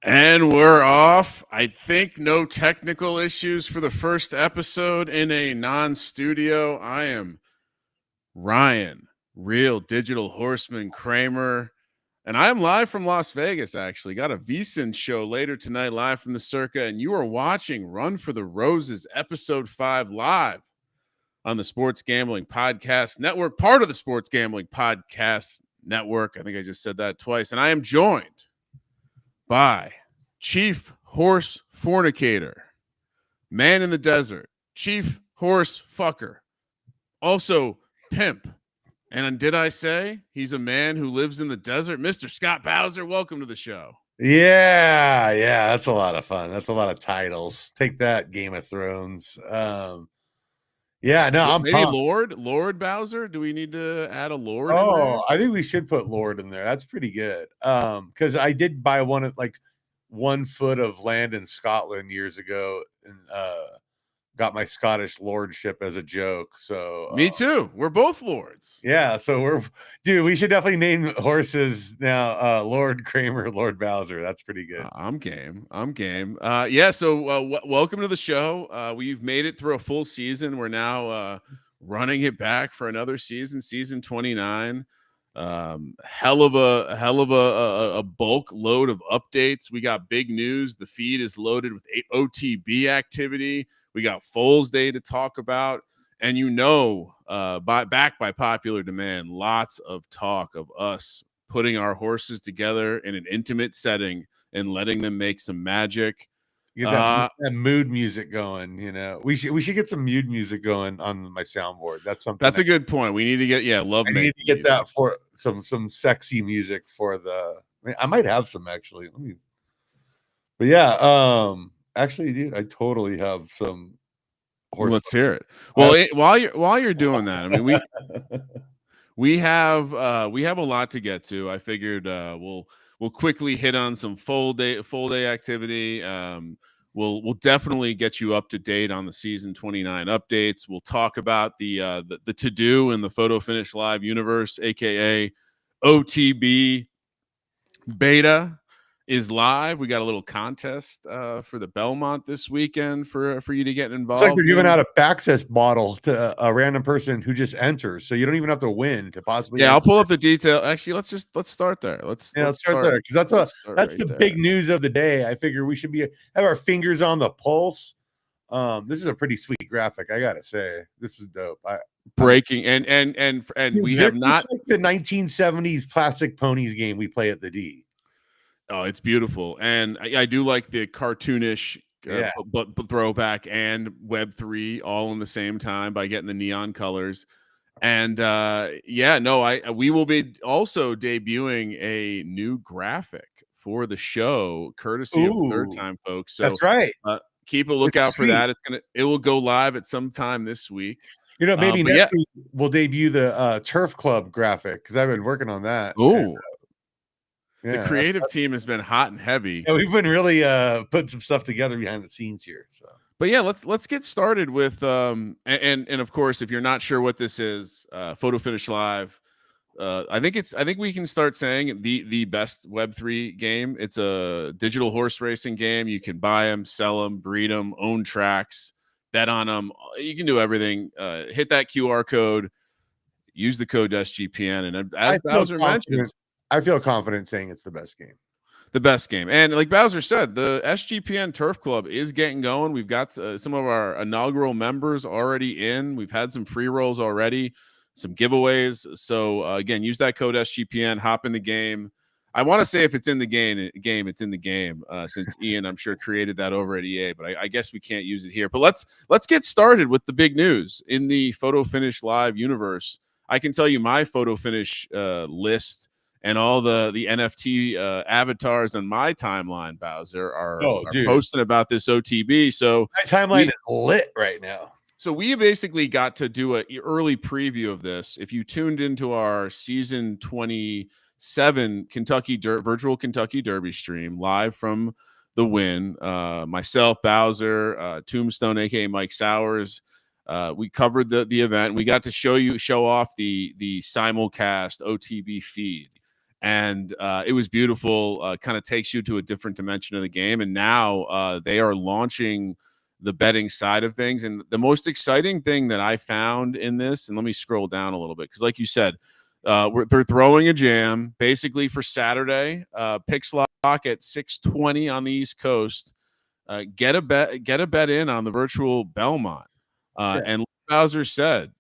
And we're off. I think no technical issues for the first episode in a non-studio. I am Ryan, real digital horseman Kramer, and I am live from Las Vegas, actually. Got a VSiN show later tonight, live from the Circa, and you are watching Run for the Roses, Episode 5, live on the Sports Gambling Podcast Network, part of the Sports Gambling Podcast Network. I think I just said that twice. And I am joined by Chief Horse Fornicator, Man in the Desert, Chief Horse Fucker, also Pimp. And did I say he's a man who lives in the desert? Mr. Scott Bowser, welcome to the show. Yeah, that's a lot of fun. That's a lot of titles. Take that, Game of Thrones. I'm maybe pumped. Lord Bowser. Do we need to add a Lord? Oh, I think we should put Lord in there. That's pretty good. Because I did buy 1 foot of land in Scotland years ago, and got my Scottish lordship as a joke. So me too. We're both lords. Yeah, so we should definitely name horses now. Lord Kramer, Lord Bowser. That's pretty good. I'm game. So welcome to the show. We've made it through a full season. We're now running it back for another season 29. Hell of a bulk load of updates. We got big news. The feed is loaded with OTB activity. We got Foals Day to talk about, and back by popular demand, lots of talk of us putting our horses together in an intimate setting and letting them make some magic. Get that mood music going. We should get some mood music going on my soundboard. That's something. That's a good point. We need to get I need to get that for some sexy music for the. I might have some actually. Actually, dude, I totally have some. Let's hear it. Well, while you're doing that, I mean, we have a lot to get to. I figured we'll quickly hit on some full day activity. We'll definitely get you up to date on the season 29 updates. We'll talk about the to do in the Photo Finish Live universe, aka OTB beta is live. We got a little contest for the Belmont this weekend for you to get involved. It's like they're giving out a access bottle to a random person who just enters, so you don't even have to win to possibly. Yeah, I'll pull up the detail. Actually, let's start there. Let's start there, because that's the big news of the day. I figure we should have our fingers on the pulse. This is a pretty sweet graphic, I gotta say. This is dope. Breaking and we have not like the 1970s Plastic Ponies game we play at the D. Oh, it's beautiful, and I do like the cartoonish, but throwback and Web3 all in the same time by getting the neon colors. And we will be also debuting a new graphic for the show, courtesy of Third Time, folks. So that's right. Keep a lookout for that. It will go live at some time this week. Maybe next week we'll debut the Turf Club graphic, because I've been working on that. Oh. The creative team has been hot and heavy. Yeah, we've been really putting some stuff together behind the scenes here. So, but yeah, let's get started with and of course, if you're not sure what this is, Photo Finish Live. I think we can start saying the best Web3 game. It's a digital horse racing game. You can buy them, sell them, breed them, own tracks, bet on them. You can do everything. Hit that QR code, use the code SGPN, and as Bowser mentioned, I feel confident saying it's the best game. The best game. And like Bowser said, the SGPN Turf Club is getting going. We've got some of our inaugural members already in. We've had some free rolls already, some giveaways. So again, use that code SGPN, hop in the game. I want to say if it's in the game, it's in the game, since Ian, I'm sure, created that over at EA, but I guess we can't use it here. But let's get started with the big news in the Photo Finish Live universe. I can tell you my Photo Finish list and all the NFT avatars on my timeline, Bowser, are posting about this OTB. So my timeline is lit right now. So we basically got to do an early preview of this. If you tuned into our season 27 virtual Kentucky Derby stream live from the Win, myself, Bowser, Tombstone, aka Mike Sowers, we covered the event. We got to show off the simulcast OTB feed. and it was beautiful. Kind of takes you to a different dimension of the game, and now they are launching the betting side of things. And the most exciting thing that I found in this, and let me scroll down a little bit, because like you said, they're throwing a jam basically for Saturday. Picks lock at 6:20 on the East Coast. Get a bet in on the virtual Belmont. And like Bowser said,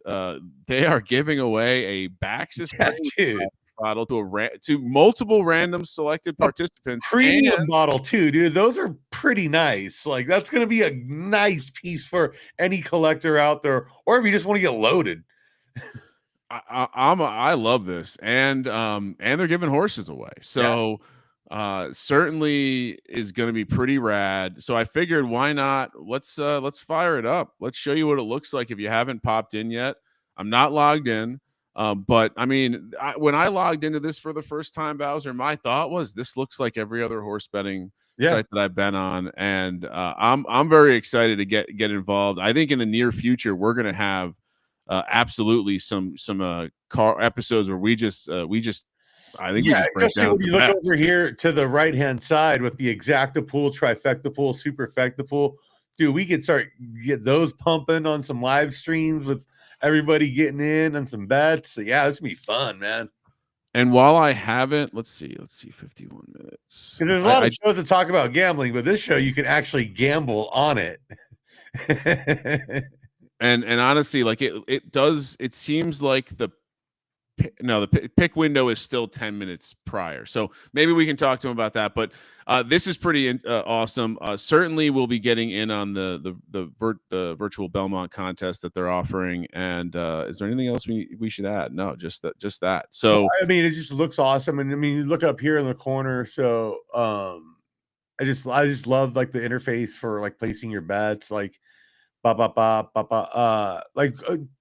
they are giving away a back suspension bottle to multiple random selected participants. Premium bottle too, dude. Those are pretty nice. Like, that's going to be a nice piece for any collector out there, or if you just want to get loaded. I love this, and they're giving horses away, so certainly is going to be pretty rad. So I figured, why not? Let's fire it up. Let's show you what it looks like if you haven't popped in yet. I'm not logged in, but I mean, when I logged into this for the first time, Bowser, my thought was, this looks like every other horse betting site that I've been on, and I'm very excited to get involved. I think in the near future we're going to have absolutely some car episodes where we just I think we just break down. When you look over here to the right hand side with the exacta pool, trifecta pool, superfecta pool, dude, we could get those pumping on some live streams with everybody getting in on some bets. So yeah, this gonna be fun, man. And while I haven't, let's see 51 minutes. There's a lot of shows that talk about gambling, but this show you can actually gamble on it. And honestly, like it seems like the pick window is still 10 minutes prior. So maybe we can talk to him about that. But this is pretty awesome. Certainly we'll be getting in on the virtual Belmont contest that they're offering. And is there anything else we should add? No, just that. So I mean, it just looks awesome. And I mean, you look up here in the corner. So I just love like the interface for like placing your bets, like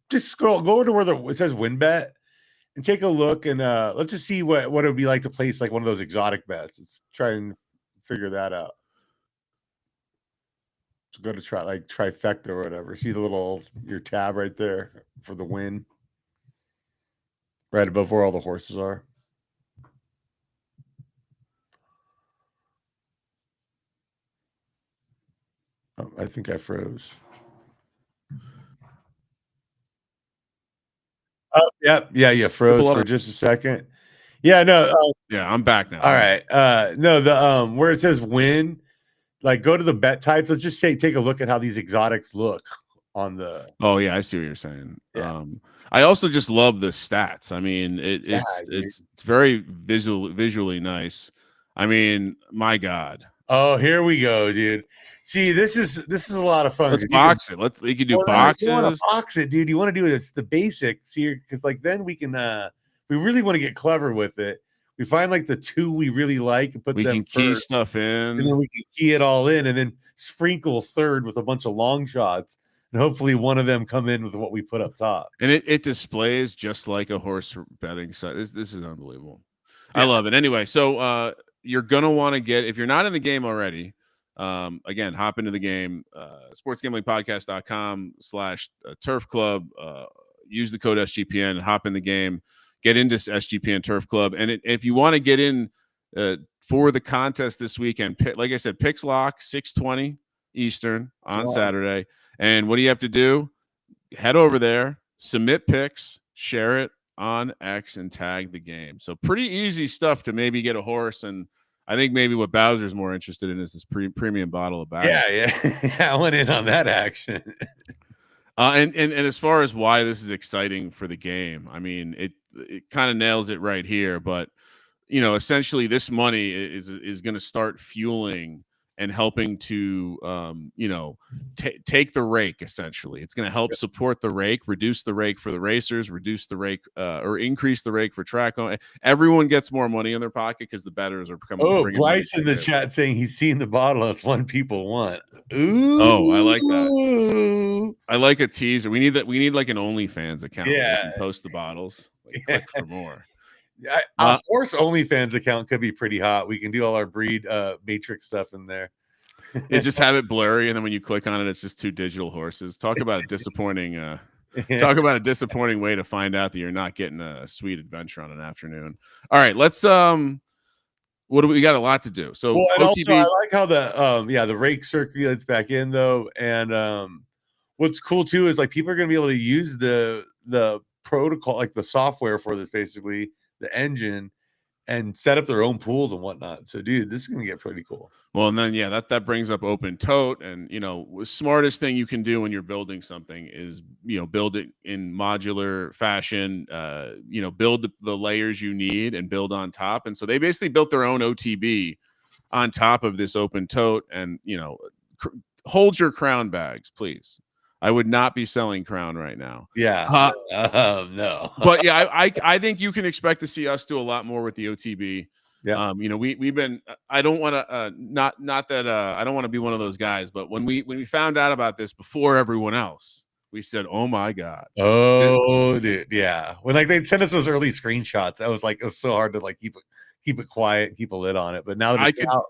just go to where it says win bet and take a look, and let's just see what it would be like to place like one of those exotic bets. Let's try and figure that out. So go to trifecta or whatever. See your tab right there for the win, right above where all the horses are. Oh, I think I froze. Oh, yeah, froze for just a second. Yeah, no. Yeah, I'm back now. All right. No, the where it says win, like go to the bet types. Let's just take a look at how these exotics look on the. Oh yeah, I see what you're saying. Yeah. I also just love the stats. I mean, it's very visually nice. I mean, my God. Oh, here we go, dude. See, this is a lot of fun. Let's box it. You can do boxes. You want to box it, dude. You want to do it's the basics here, because like then we can we really want to get clever with it. We find like the two we really like and put them can key stuff in, and then we can key it all in, and then sprinkle third with a bunch of long shots, and hopefully one of them come in with what we put up top. And it displays just like a horse betting site. This is unbelievable. Yeah. I love it. Anyway, so you're gonna want to get, if you're not in the game already, again, hop into the game, sportsgamblingpodcast.com/turf club, use the code SGPN and hop in the game, get into SGPN Turf Club. And if you want to get in for the contest this weekend, like I said, picks lock 6:20 Eastern on Saturday. And what do you have to do? Head over there, submit picks, share it on X, and tag the game. So pretty easy stuff to maybe get a horse. And I think maybe what Bowser's more interested in is this premium bottle of Bowser. Yeah. I went in on that action. And as far as why this is exciting for the game, I mean, it kind of nails it right here. But essentially, this money is going to start fueling and helping to take the rake. Essentially, it's going to help support the rake, reduce the rake for the racers, reduce the rake or increase the rake for track. Everyone gets more money in their pocket because the bettors are coming. Oh, Bryce in the chat saying he's seen the bottle. It's one people want. Ooh, oh, I like that. I like a teaser. We need that. We need like an OnlyFans account. Yeah, post the bottles. Click for more. A horse OnlyFans account could be pretty hot. We can do all our breed matrix stuff in there. Just have it blurry, and then when you click on it, it's just two digital horses. Talk about a disappointing Talk about a disappointing way to find out that you're not getting a sweet adventure on an afternoon. All right, let's what do we got? A lot to do. So well, and OTB, also I like how the rake circulates back in though, and what's cool too is like people are gonna be able to use the protocol, like the software for this, basically the engine, and set up their own pools and whatnot. So, dude, this is gonna get pretty cool. well, and then that brings up open tote, and the smartest thing you can do when you're building something is build it in modular fashion. Build the layers you need and build on top. And so they basically built their own OTB on top of this open tote, and hold your Crown bags, please. I would not be selling Crown right now. Yeah, no. But yeah, I think you can expect to see us do a lot more with the OTB. Yeah. We've been. I don't want to not that I don't want to be one of those guys. But when we found out about this before everyone else, we said, "Oh my god!" Oh, dude, yeah. When like they sent us those early screenshots, I was like, it was so hard to like keep it quiet, keep a lid on it. But now that it's out.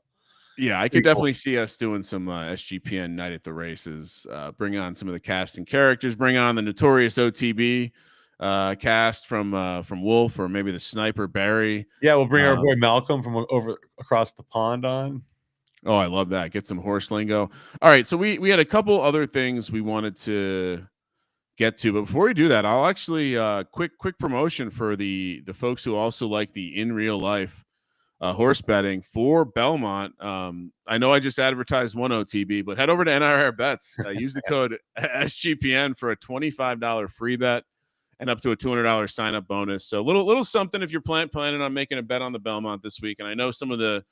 Yeah, I could definitely see us doing some SGPN night at the races. Bring on some of the cast and characters. Bring on the notorious OTB cast from Wolf, or maybe the sniper Barry. Yeah, we'll bring our boy Malcolm from over across the pond on. Oh, I love that. Get some horse lingo. All right, so we had a couple other things we wanted to get to, but before we do that, I'll actually quick promotion for the folks who also like the in real life horse betting for Belmont. I know I just advertised one OTB, but head over to NRR Bets. Use the code SGPN for a $25 free bet and up to a $200 sign up bonus. So little something if you're planning on making a bet on the Belmont this week. And I know some of the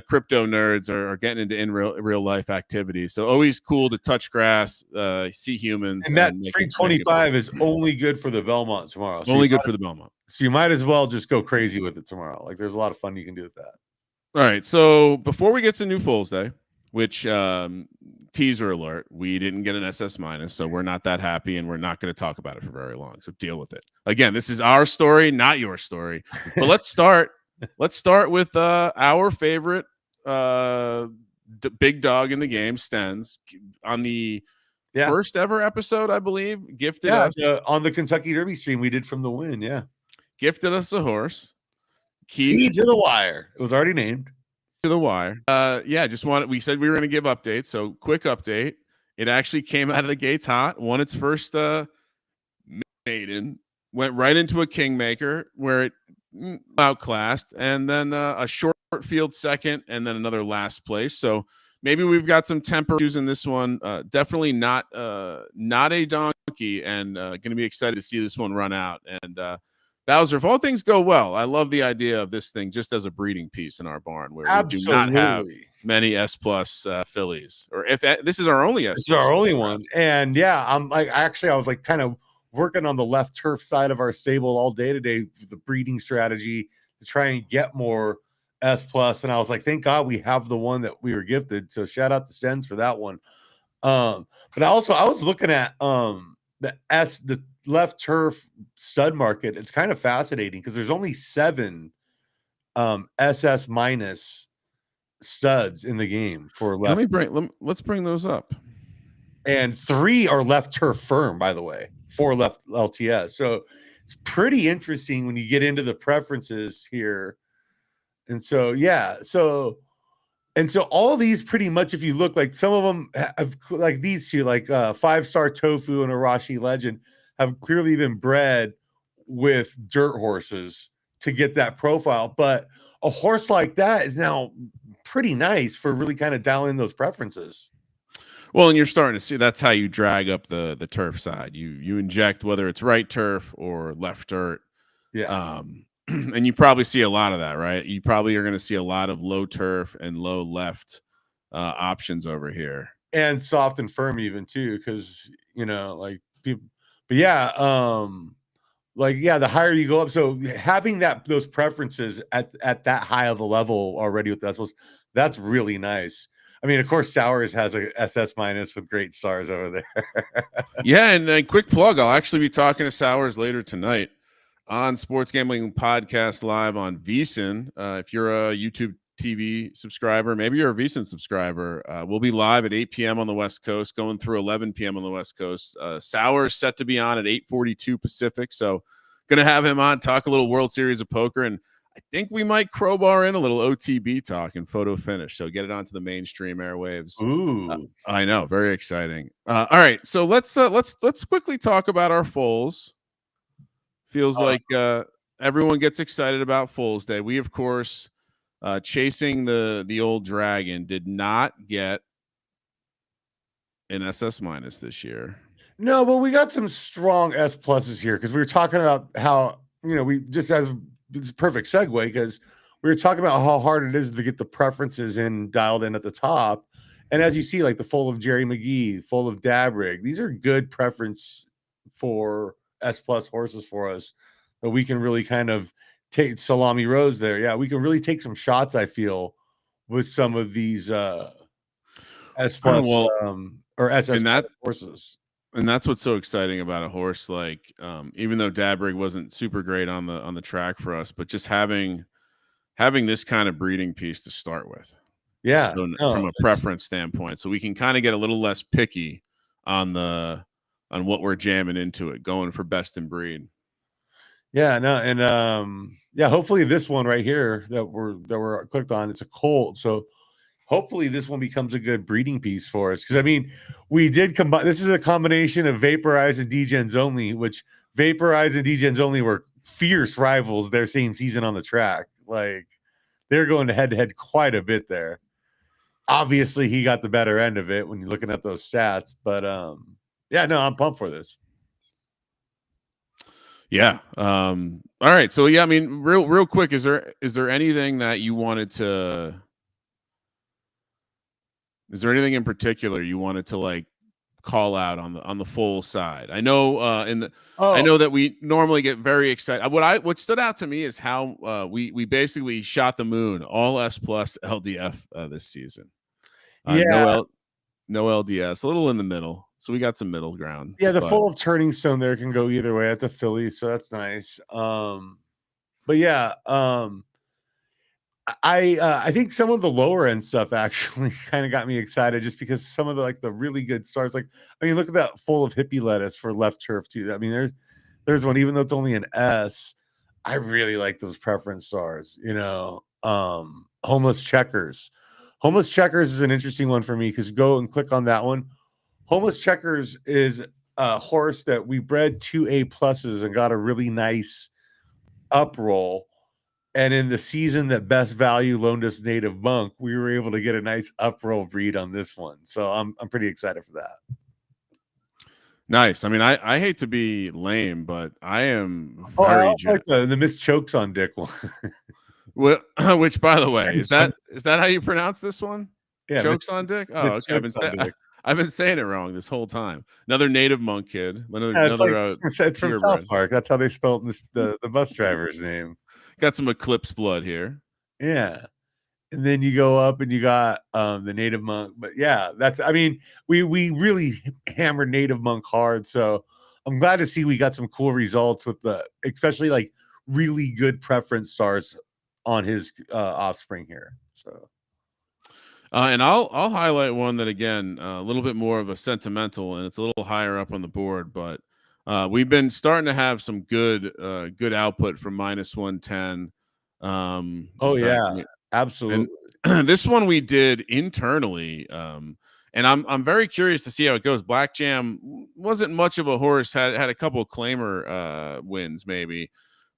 crypto nerds are getting into in real life activities. So always cool to touch grass, see humans. And that free 25 is only good for the Belmont tomorrow. So only good for the Belmont. So you might as well just go crazy with it tomorrow. Like there's a lot of fun you can do with that. All right. So before we get to New Foals Day, which teaser alert, we didn't get an SS minus, so we're not that happy, and we're not going to talk about it for very long. So deal with it. Again, this is our story, not your story. But let's start. Let's start with our favorite big dog in the game, Stens, on the first ever episode, I believe. Gifted us on the Kentucky Derby stream we did from the win. Yeah, gifted us a horse. Key to the Wire. It was already named. To the Wire. We said we were going to give updates. So quick update. It actually came out of the gates hot, won its first maiden, went right into a Kingmaker where it outclassed, and then a short field second, and then another last place. So maybe we've got some temper issues in this one. Definitely not a donkey, and going to be excited to see this one run out. And Bowser, if all things go well, I love the idea of this thing just as a breeding piece in our barn, where we do not have many S plus fillies, or if this is our only S. This is our only one. And yeah, I was like kind of working on the left turf side of our stable all day today with the breeding strategy to try and get more S plus. And I was like, thank God we have the one that we were gifted. So shout out to Stens for that one. But I was looking at the left turf stud market. It's kind of fascinating because there's only 7 SS minus studs in the game for left. Let's bring those up. And 3 are left turf firm, by the way, 4 left LTS. So it's pretty interesting when you get into the preferences here. And so, yeah. So all these pretty much, if you look, like some of them have, like these two, like 5-star Tofu and Arashi Legend, have clearly been bred with dirt horses to get that profile. But a horse like that is now pretty nice for really kind of dialing those preferences. Well, and you're starting to see that's how you drag up the turf side. You inject whether it's right turf or left dirt. Yeah. And you probably see a lot of that, right? You probably are going to see a lot of low turf and low left options over here. And soft and firm even too, because like people. But yeah, the higher you go up, so having those preferences at that high of a level already with that's really nice. I mean, of course, Sowers has a SS minus with great stars over there. Yeah, and a quick plug, I'll actually be talking to Sowers later tonight on Sports Gambling Podcast Live on VSiN. If you're a YouTube TV subscriber, maybe you're a recent subscriber. We'll be live at 8 p.m. on the West Coast, going through 11 p.m. on the West Coast. Sauer is set to be on at 8:42 Pacific, so going to have him on, talk a little World Series of Poker, and I think we might crowbar in a little OTB talk and photo finish. So get it onto the mainstream airwaves. Ooh, I know, very exciting. All right, so let's quickly talk about our Foals. Feels like everyone gets excited about Foals Day. We, of course, chasing the old dragon, did not get an SS minus this year. no, but we got some strong S pluses here because we were talking about how, we just as it's a perfect segue because we were talking about how hard it is to get the preferences dialed in at the top. And as you see, like the full of Jerry McGee, full of Dabrig, these are good preference for S plus horses for us that we can really kind of take salami rows there. Yeah, we can really take some shots, I feel, with some of these S plus or SS plus horses. And that's what's so exciting about a horse like, even though Dabrig wasn't super great on the track for us, but just having this kind of breeding piece to start with. Yeah, so from a preference standpoint, so we can kind of get a little less picky on what we're jamming into it, going for best in breed. Yeah, no, and yeah, hopefully this one right here that we're clicked on, it's a colt, so hopefully this one becomes a good breeding piece for us. Because I mean, we did combine. This is a combination of Vaporize and Degens Only, which Vaporize and Degens Only were fierce rivals their same season on the track. Like they're going head to head quite a bit there. Obviously, he got the better end of it when you're looking at those stats. But yeah, no, I'm pumped for this. Yeah. All right. So yeah, I mean, real quick, is there anything that you wanted to? Is there anything in particular you wanted to like call out on the full side? I know I know that we normally get very excited. What stood out to me is how we basically shot the moon, all S plus LDF this season. Yeah, no LDS, a little in the middle. So we got some middle ground. yeah, the full of Turning Stone there can go either way. That's a Philly, so that's nice. But yeah, I think some of the lower end stuff actually kind of got me excited just because some of the really good stars, like I mean, look at that full of hippie lettuce for left turf too. I mean, there's one, even though it's only an S, I really like those preference stars, Homeless Checkers. Homeless Checkers is an interesting one for me because go and click on that one. Homeless Checkers is a horse that we bred 2 A pluses and got a really nice up roll. And in the season that Best Value loaned us Native Monk, we were able to get a nice uproll breed on this one. So I'm pretty excited for that. Nice. I mean, I hate to be lame, but I am I also like the missed chokes on Dick one. Well, which by the way, is that how you pronounce this one? Yeah, Chokes on Dick. Oh, okay. I've been saying it wrong this whole time. Another Native Monk kid. It's from South Park. That's how they spelled the bus driver's name. Got some Eclipse blood here. Yeah. And then you go up and you got the Native Monk. But yeah, I mean, we really hammered Native Monk hard. So I'm glad to see we got some cool results with especially like really good preference stars on his offspring here. So and I'll highlight one that again, a little bit more of a sentimental, and it's a little higher up on the board, but we've been starting to have some good output from -110. Absolutely. And this one we did internally, and I'm very curious to see how it goes. Black Jam wasn't much of a horse, had a couple of claimer wins maybe,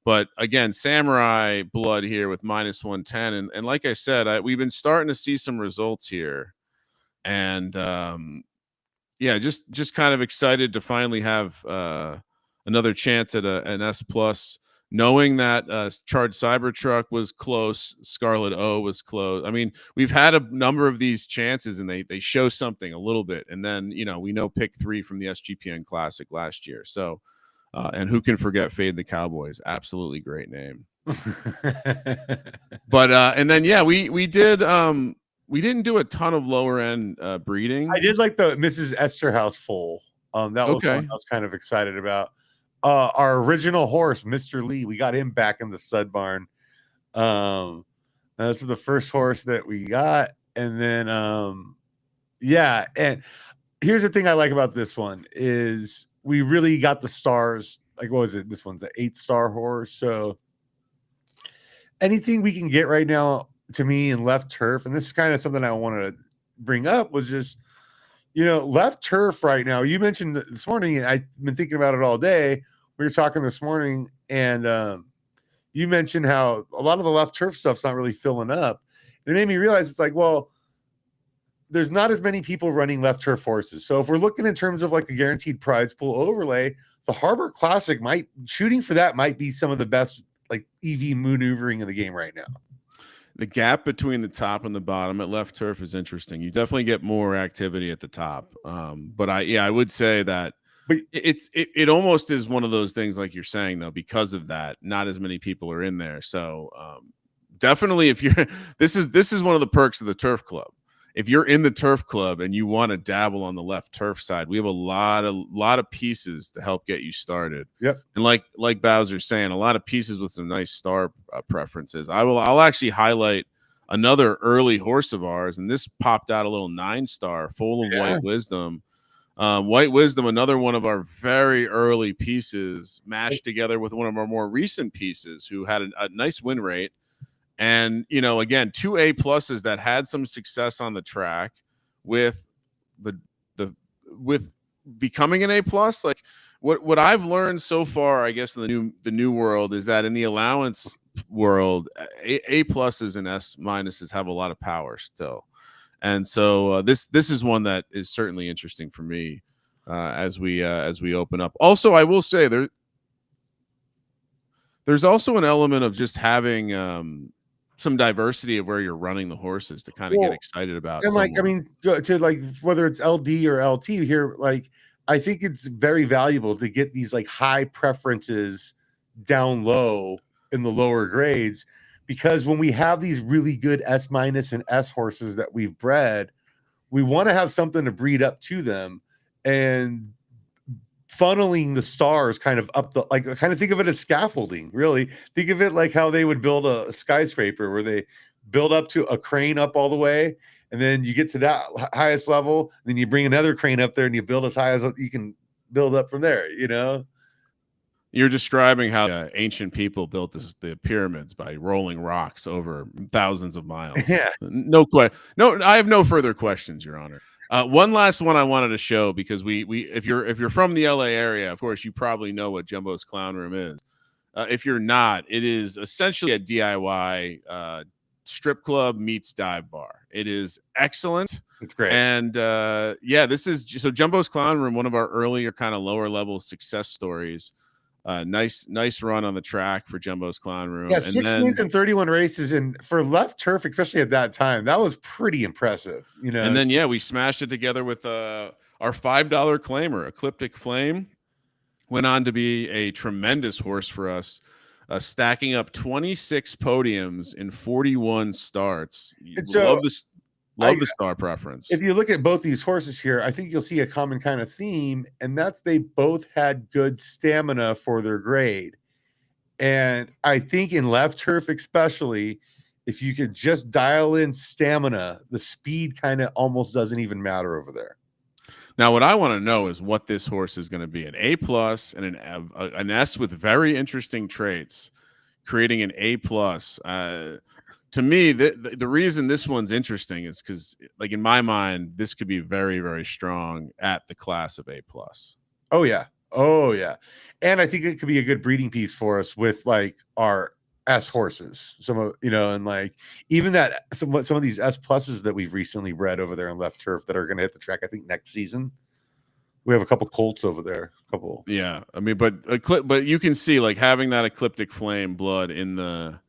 but again, Samurai blood here with -110, and like I said, we've been starting to see some results here, and yeah, just kind of excited to finally have another chance at an S plus. Knowing that Charged Cybertruck was close, Scarlet O was close. I mean, we've had a number of these chances, and they show something a little bit, and then we know pick 3 from the SGPN Classic last year. So, and who can forget Fade the Cowboys? Absolutely great name. But and then yeah, we did. We didn't do a ton of lower end breeding. I did like the Mrs. Esterhaus foal. That was one I was kind of excited about. Our original horse, Mr. Lee, we got him back in the stud barn. This is the first horse that we got. And then, yeah. And here's the thing I like about this one is we really got the stars. Like, what was it? This one's an 8-star horse. So anything we can get right now to me in left turf, and this is kind of something I wanted to bring up, was just, left turf right now. You mentioned this morning, and I've been thinking about it all day. We were talking this morning, and you mentioned how a lot of the left turf stuff's not really filling up. And it made me realize it's like, well, there's not as many people running left turf horses. So if we're looking in terms of like a guaranteed prize pool overlay, the Harbor Classic might be some of the best like EV maneuvering in the game right now. The gap between the top and the bottom at left turf is interesting. You definitely get more activity at the top. But I would say that But it almost is one of those things like you're saying though, because of that, not as many people are in there. So definitely if you're this is one of the perks of the turf club. If you're in the turf club and you want to dabble on the left turf side, we have a lot of pieces to help get you started. Yep. And like Bowser's saying, a lot of pieces with some nice star preferences. I'll actually highlight another early horse of ours, and this popped out a little 9-star, Full of White Wisdom. White Wisdom, another one of our very early pieces, mashed together with one of our more recent pieces, who had a nice win rate. And, again, 2 A+ that had some success on the track with with becoming an A+. Like what I've learned so far, I guess, in the new world is that in the allowance world, A+ and S- have a lot of power still. And so this is one that is certainly interesting for me as we open up. Also, I will say there's also an element of just having some diversity of where you're running the horses to kind of get excited about. And to like whether it's LD or LT here, like I think it's very valuable to get these like high preferences down low in the lower grades, because when we have these really good S- and S horses that we've bred, we want to have something to breed up to them, and funneling the stars kind of up the, like, kind of think of it as scaffolding. Really think of it like how they would build a skyscraper, where they build up to a crane up all the way, and then you get to that highest level, then you bring another crane up there and you build as high as you can build up from there. You're describing how ancient people built the pyramids by rolling rocks over thousands of miles. Yeah. No, I have no further questions, Your Honor. One last one I wanted to show, because if you're from the LA area, of course, you probably know what Jumbo's Clown Room is. If you're not, it is essentially a DIY strip club meets dive bar. It is excellent. It's great. And this is so Jumbo's Clown Room, one of our earlier kind of lower level success stories. Nice run on the track for Jumbo's Clown Room. Yeah, and 6 wins and 31 races, and for left turf, especially at that time, that was pretty impressive. And then we smashed it together with our $5 claimer, Ecliptic Flame. Went on to be a tremendous horse for us, stacking up 26 podiums in 41 starts. And so love the star preference. If you look at both these horses here, I think you'll see a common kind of theme, and that's they both had good stamina for their grade. And I think in left turf, especially, if you could just dial in stamina, the speed kind of almost doesn't even matter over there. Now, what I want to know is what this horse is going to be: an A+ and an S with very interesting traits, creating an A+. To me, the reason this one's interesting is because, like, in my mind, this could be very, very strong at the class of A+. Oh yeah, and I think it could be a good breeding piece for us with like our S horses. Some of and like even that some of these S pluses that we've recently bred over there in left turf that are going to hit the track. I think next season we have a couple colts over there. Yeah, I mean, but you can see like having that Ecliptic Flame blood in the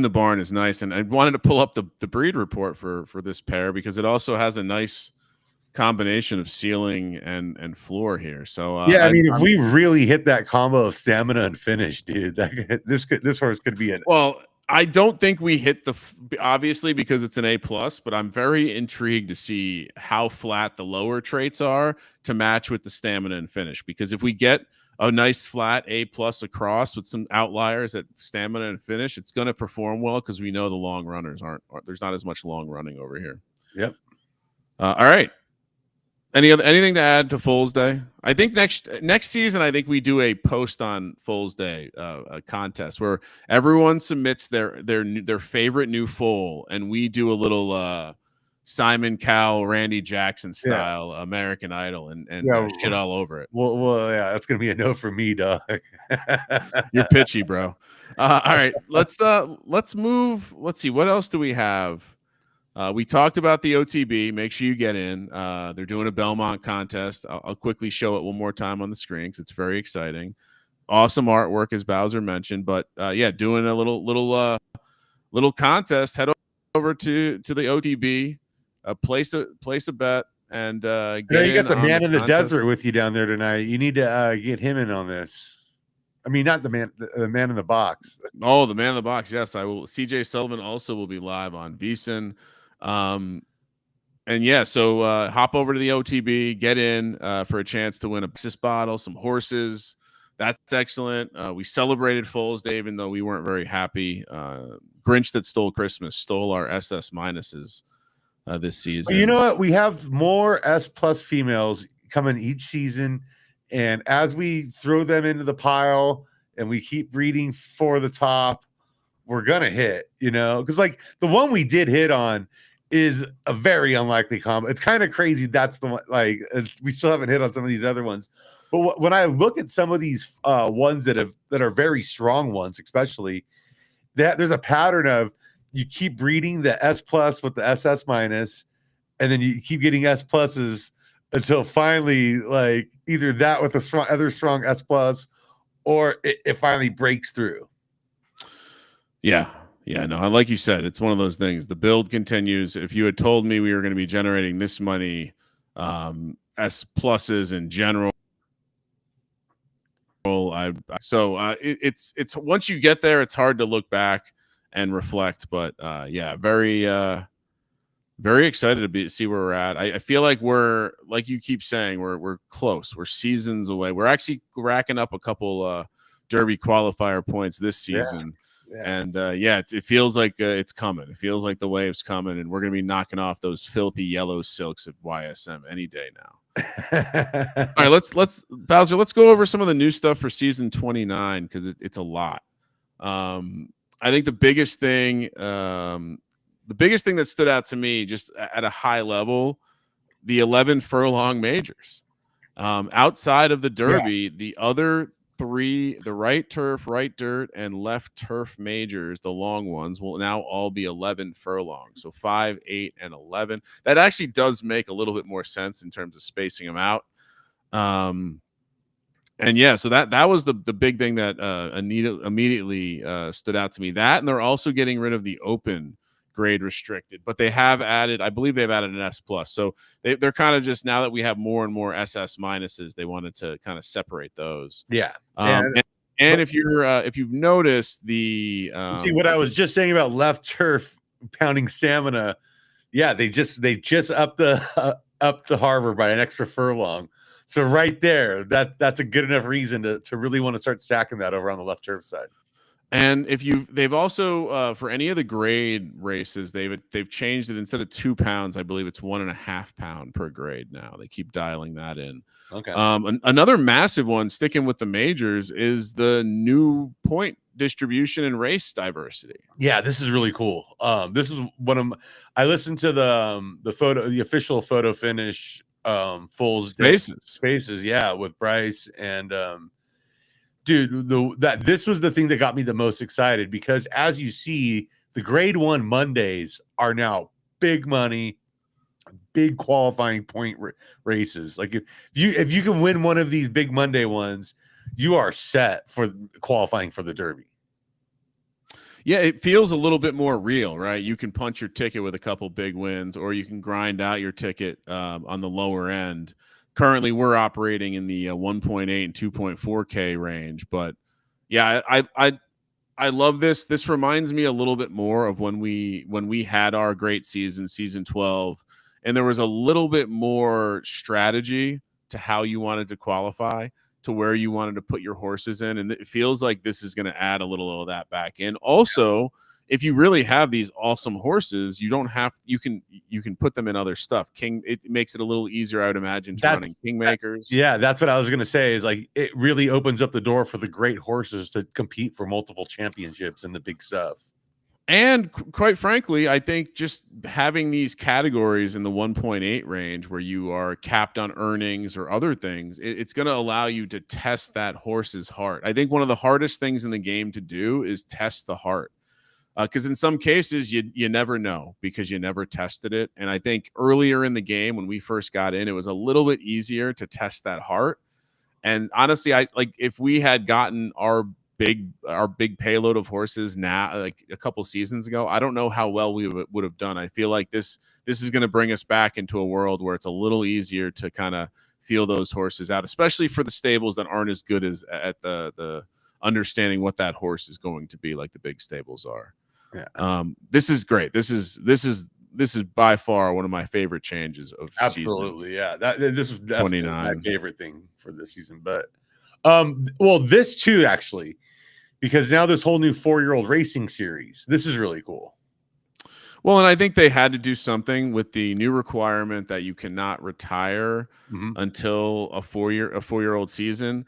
barn is nice. And I wanted to pull up the breed report for this pair, because it also has a nice combination of ceiling and floor here. So I mean, if we really hit that combo of stamina and finish, dude, this horse could be an. Well, I don't think we hit obviously, because it's an A+, but I'm very intrigued to see how flat the lower traits are to match with the stamina and finish. Because if we get a nice flat A+ across with some outliers at stamina and finish, it's going to perform well because we know the long runners aren't. There's not as much long running over here. Yep. All right. Anything to add to Foals Day? I think next season, I think we do a post on Foals Day, a contest where everyone submits their favorite new foal, and we do a little Simon Cowell, Randy Jackson style American Idol, and shit all over it. Well, yeah, that's gonna be a no for me, dog. You're pitchy, bro. All right, let's move. Let's see, what else do we have? We talked about the OTB. Make sure you get in. They're doing a Belmont contest. I'll quickly show it one more time on the screen because it's very exciting. Awesome artwork, as Bowser mentioned. But yeah, doing a little contest. Head over to the OTB, place a bet, and get you got the man in the contest. desert with you down there tonight. You need to get him in on this. I mean, not the man in the box. Oh, the man in the box. Yes, I will. CJ Sullivan also will be live on VSiN. And yeah, so hop over to the OTB, get in for a chance to win a Texas bottle, some horses. That's excellent. We celebrated Foals Day, even though we weren't very happy. Grinch that stole Christmas stole our SS minuses this season. You know what? We have more S+ females coming each season. And as we throw them into the pile and we keep breeding for the top, we're going to hit, because like the one we did hit on is a very unlikely combo. It's kind of crazy. That's the one, like we still haven't hit on some of these other ones. But when I look at some of these ones that are very strong ones, especially there's a pattern of you keep breeding the S+ with the SS-, and then you keep getting S+ until finally, like either that with a strong S+, or it finally breaks through. Yeah, no, like you said, it's one of those things. The build continues. If you had told me we were going to be generating this money, S+ in general, it's once you get there, it's hard to look back and reflect. But yeah, very excited to see where we're at. I feel like we're, like you keep saying, we're close. We're seasons away. We're actually racking up a couple Derby qualifier points this season. Yeah. And it feels like it's coming. It feels like the wave's coming, and we're going to be knocking off those filthy yellow silks at YSM any day now. All right, let's Bowser, let's go over some of the new stuff for season 29 because it's a lot. I think the biggest thing that stood out to me, just at a high level, the 11 furlong majors. Outside of the Derby, the other 3, the right turf, right dirt, and left turf majors, the long ones, will now all be 11 furlongs. So 5, 8, and 11. That actually does make a little bit more sense in terms of spacing them out. And yeah, so that was the big thing that immediately stood out to me. That, and they're also getting rid of the open grade restricted, but they have added, I believe they've added an S+. So they're kind of just, now that we have more and more SS minuses, they wanted to kind of separate those. Yeah. And if you've noticed the see what I was just saying about left turf pounding stamina. Yeah, they just upped the harbor by an extra furlong. So right there, that's a good enough reason to really want to start stacking that over on the left turf side. And they've also for any of the grade races, they've changed it. Instead of 2 pounds, I believe it's 1.5 pound per grade now. They keep dialing that in. Okay. Another massive one, sticking with the majors, is the new point distribution and race diversity. Yeah, this is really cool. This is one of I listened to the official photo finish Foals spaces, yeah, with Bryce and dude, this was the thing that got me the most excited, because as you see, the grade 1 Mondays are now big money, big qualifying point races. Like if you can win one of these big Monday ones, you are set for qualifying for the Derby. Yeah, it feels a little bit more real, right? You can punch your ticket with a couple big wins, or you can grind out your ticket on the lower end. Currently, we're operating in the 1.8 and 2.4K range, but yeah, I love this. This reminds me a little bit more of when we had our great season 12, and there was a little bit more strategy to how you wanted to qualify. to where you wanted to put your horses in, and it feels like this is going to add a little of that back in. Also, if you really have these awesome horses, you can put them in other stuff. It makes it a little easier, I would imagine, to running Kingmakers. Yeah, that's what I was gonna say. Is like it really opens up the door for the great horses to compete for multiple championships and the big stuff. And quite frankly, I think just having these categories in the 1.8 range where you are capped on earnings or other things, it's going to allow you to test that horse's heart. I think one of the hardest things in the game to do is test the heart. Because in some cases, you never know because you never tested it. And I think earlier in the game when we first got in, it was a little bit easier to test that heart. And honestly, I like if we had gotten our big payload of horses now, like a couple seasons ago, I don't know how well we would have done. I feel like this is going to bring us back into a world where it's a little easier to kind of feel those horses out, especially for the stables that aren't as good as at the understanding what that horse is going to be like the big stables are. Yeah. This is great. This is by far one of my favorite changes of absolutely season. Yeah, this is definitely my favorite thing for this season. But well, this too actually, because now this whole new 4-year-old racing series, this is really cool. Well, and I think they had to do something with the new requirement that you cannot retire until a 4-year-old season.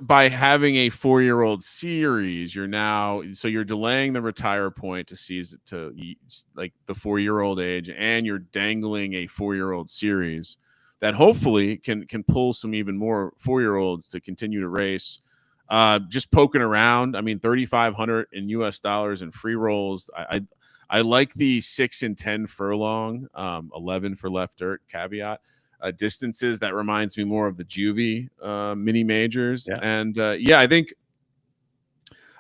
By having a 4-year-old series, you're delaying the retire point to like the 4-year-old age, and you're dangling a 4-year-old series that hopefully can pull some even more 4-year-olds to continue to race. Just poking around. I mean, $3,500 in US dollars in free rolls. I like the 6 and 10 furlong, 11 for left dirt caveat. Distances that reminds me more of the Juvie mini majors. Yeah. And I think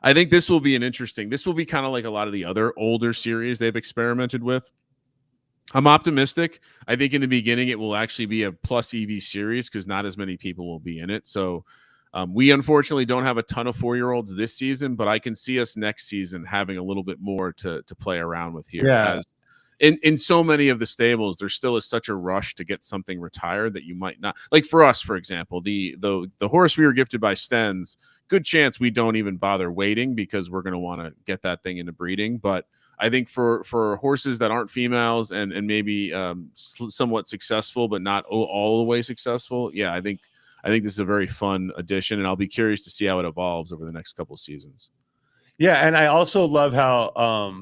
this will be this will be kind of like a lot of the other older series they've experimented with. I'm optimistic. I think in the beginning it will actually be a plus EV series because not as many people will be in it. So we unfortunately don't have a ton of 4-year-olds this season, but I can see us next season having a little bit more to play around with here. Yeah. As in so many of the stables, there still is such a rush to get something retired that you might not, like for us, for example, the horse we were gifted by Stens, good chance we don't even bother waiting because we're going to want to get that thing into breeding. But I think for horses that aren't females and maybe somewhat successful, but not all the way successful. Yeah, I think this is a very fun addition, and I'll be curious to see how it evolves over the next couple of seasons. Yeah, and I also love how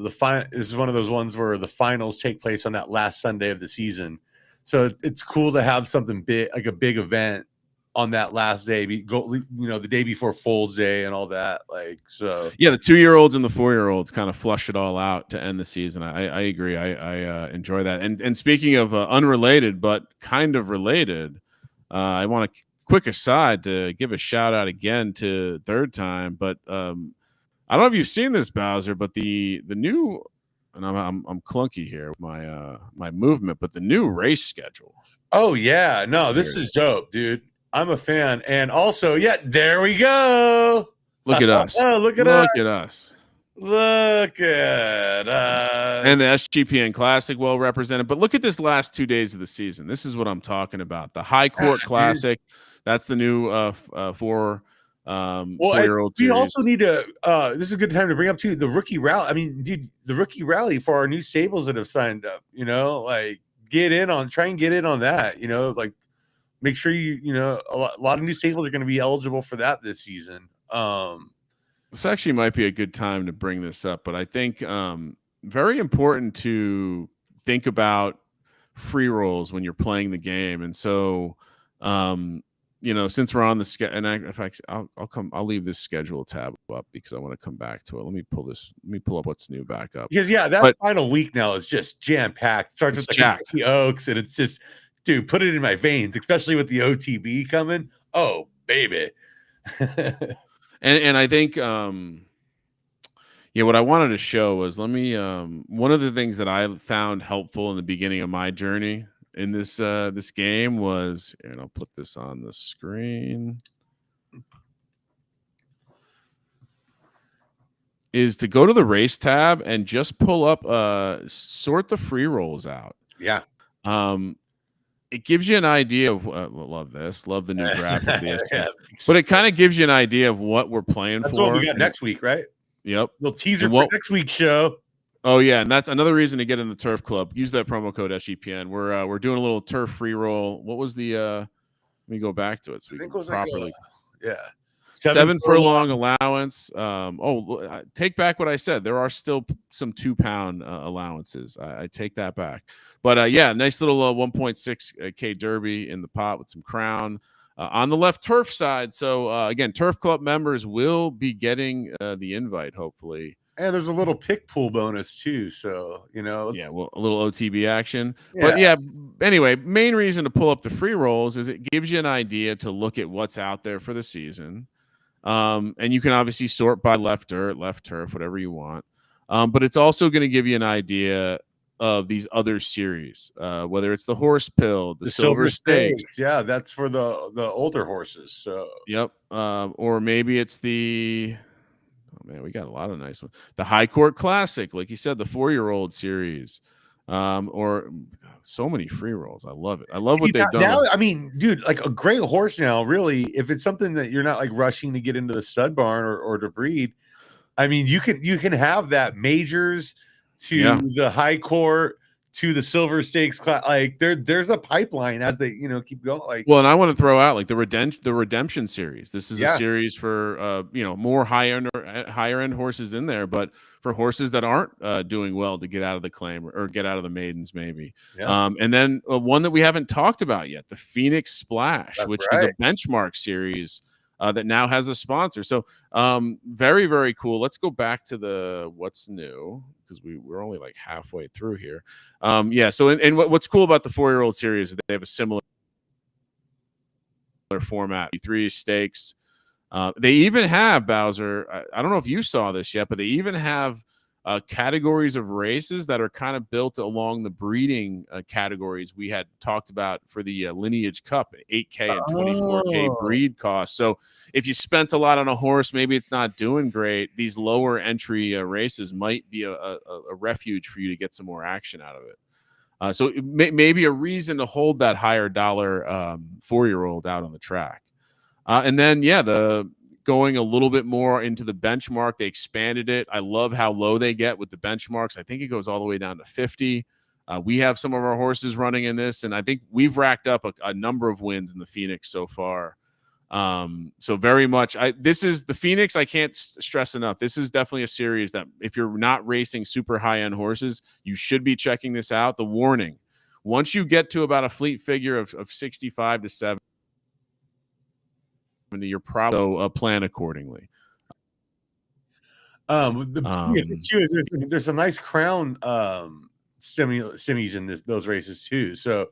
this is one of those ones where the finals take place on that last Sunday of the season. So it's cool to have something big, like a big event on that last day, the day before Foals Day and all that. Like, so yeah, the 2-year-olds and the 4-year-olds kind of flush it all out to end the season. I agree. I enjoy that. And speaking of unrelated but kind of related, I want a quick aside to give a shout out again to Third Time, but I don't know if you've seen this, Bowser, but the new, and I'm clunky here with my movement, but the new race schedule. Oh yeah, no, this is dope, dude. I'm a fan, and also, yeah, there we go. Look at us! Look at us! Look at us! And the SGPN Classic well represented. But look at this last 2 days of the season. This is what I'm talking about. The High Court Classic. That's the new 4-year-old we also need to this is a good time to bring up too the rookie rally. I mean, dude, the rookie rally for our new stables that have signed up, like try and get in on that, like make sure a lot of new stables are going to be eligible for that this season. This actually might be a good time to bring this up, but I think very important to think about free rolls when you're playing the game. And so since we're on the schedule, and in fact, I'll leave this schedule tab up because I want to come back to it. Let me pull up what's new back up. Because that final week now is just jam packed. It starts with the Oaks, and it's just, dude, put it in my veins, especially with the OTB coming. Oh, baby. and I think what I wanted to show was one of the things that I found helpful in the beginning of my journey in this game was, and I'll put this on the screen, is to go to the race tab and just pull up sort the free rolls out. Yeah. it gives you an idea of love this, love the new graphic, the Yeah. but it kind of gives you an idea of what we're playing That's for. what we got next week, right? Yep. Little teaser And for next week's show. Oh yeah, and that's another reason to get in the Turf Club. Use that promo code SGPN. We're doing a little turf free roll. What was the? Let me go back to it so we can properly. Like 7 furlong allowance. Take back what I said. There are still some 2 pound allowances. I take that back. But yeah, nice little 1.6K derby in the pot with some crown on the left turf side. So again, Turf Club members will be getting the invite hopefully. And there's a little pick pool bonus too. So, you know, yeah, well, a little OTB action. Yeah. But yeah, anyway, main reason to pull up the free rolls is it gives you an idea to look at what's out there for the season. And you can obviously sort by left dirt, left turf, whatever you want. But it's also going to give you an idea of these other series, whether it's the horse pill, the silver stakes. Yeah, that's for the older horses. So yep. Or maybe it's the man, we got a lot of nice ones. The High Court Classic, like you said, the 4-year-old series, or so many free rolls. I love it. I love what they've done. Now, I mean, dude, like a great horse now, really, if it's something that you're not like rushing to get into the stud barn or to breed, I mean, you can have that majors to the High Court to the silver stakes class. Like there's a pipeline as they keep going. Like, well, and I want to throw out like the redemption series. This is a series for more higher end horses in there, but for horses that aren't doing well to get out of the claim or get out of the maidens maybe. And then one that we haven't talked about yet, the Phoenix Splash, which is a benchmark series that now has a sponsor. So very, very cool. Let's go back to the what's new because we're only like halfway through here. So and what's cool about the 4-year-old series is that they have a similar format, 3 stakes. They even have, Bowser, I don't know if you saw this yet, but they even have categories of races that are kind of built along the breeding categories we had talked about for the Lineage Cup, 8K and 24K breed costs. So if you spent a lot on a horse, maybe it's not doing great, these lower entry races might be a refuge for you to get some more action out of it. So it may be a reason to hold that higher dollar 4-year-old out on the track. And then, the going a little bit more into the benchmark, they expanded it. I love how low they get with the benchmarks. I think it goes all the way down to 50. We have some of our horses running in this, and I think we've racked up a number of wins in the Phoenix so far. So very much, this is the Phoenix. I can't stress enough. This is definitely a series that if you're not racing super high-end horses, you should be checking this out. The warning, once you get to about a fleet figure of 65 to 70, you're probably plan accordingly. There's some nice crown semis in those races too. So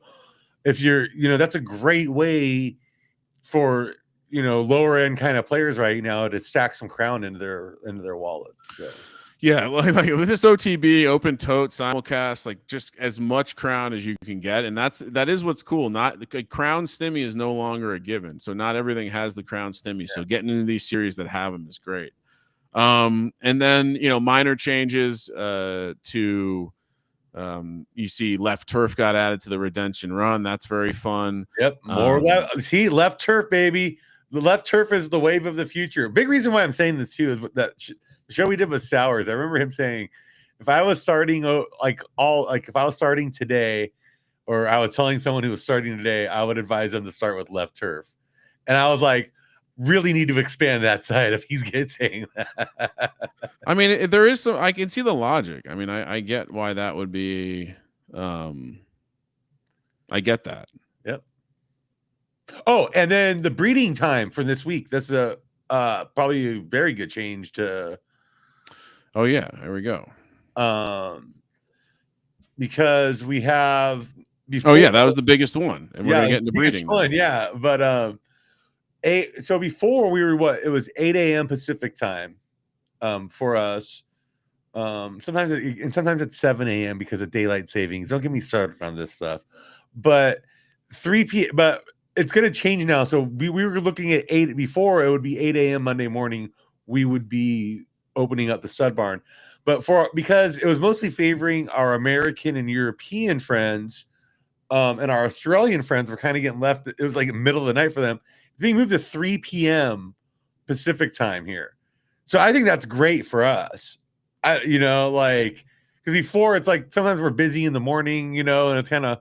if you're, that's a great way for lower end kind of players right now to stack some crown into their wallet. So. Yeah, like with this OTB open tote simulcast, like just as much crown as you can get, and that is what's cool. Not a crown stimmy is no longer a given, so not everything has the crown stimmy. So getting into these series that have them is great. And then minor changes to you see left turf got added to the Redemption Run. That's very fun. Yep, more left turf, baby. The left turf is the wave of the future. Big reason why I'm saying this too is that the show we did with Sowers. I remember him saying, if I was starting if I was starting today, or I was telling someone who was starting today, I would advise them to start with left turf. And I was like, really need to expand that side if he's saying that. I mean, there is some, I can see the logic. I mean, I get why that would be. I get that. Yep. Oh, and then the breeding time for this week. That's probably a very good change to. Oh yeah, there we go. Because we have before. Oh yeah, that was the biggest one, and we're gonna get into breeding. One, yeah, but so before we were it was 8 a.m. Pacific time, for us. Sometimes it's 7 a.m. because of daylight savings. Don't get me started on this stuff, but 3 p.m. But it's going to change now. So we were looking at 8 before. It would be 8 a.m. Monday morning. We would be opening up the stud barn, but because it was mostly favoring our American and European friends, And our Australian friends were kind of getting left. It was like the middle of the night for them. It's being moved to 3 p.m. Pacific time here. So I think that's great for us. Because before it's like sometimes we're busy in the morning, and it's kind of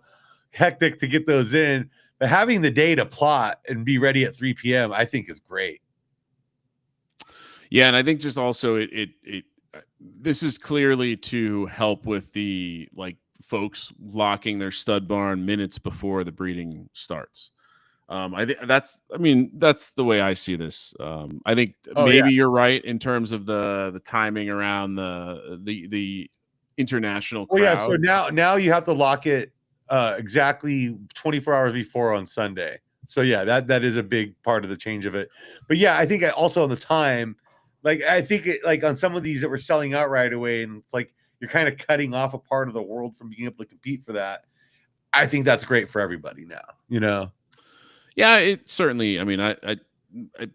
hectic to get those in. But having the day to plot and be ready at 3 p.m. I think is great. Yeah, and I think just also this is clearly to help with the folks locking their stud barn minutes before the breeding starts. I think that's the way I see this. I think maybe you're right in terms of the timing around the international crowd. Well, yeah. So now you have to lock it exactly 24 hours before on Sunday. So yeah, that is a big part of the change of it. But yeah, I think also on the time, I think on some of these that were selling out right away, and it's like you're kind of cutting off a part of the world from being able to compete for that. I think that's great for everybody now. Yeah, it certainly. I mean, I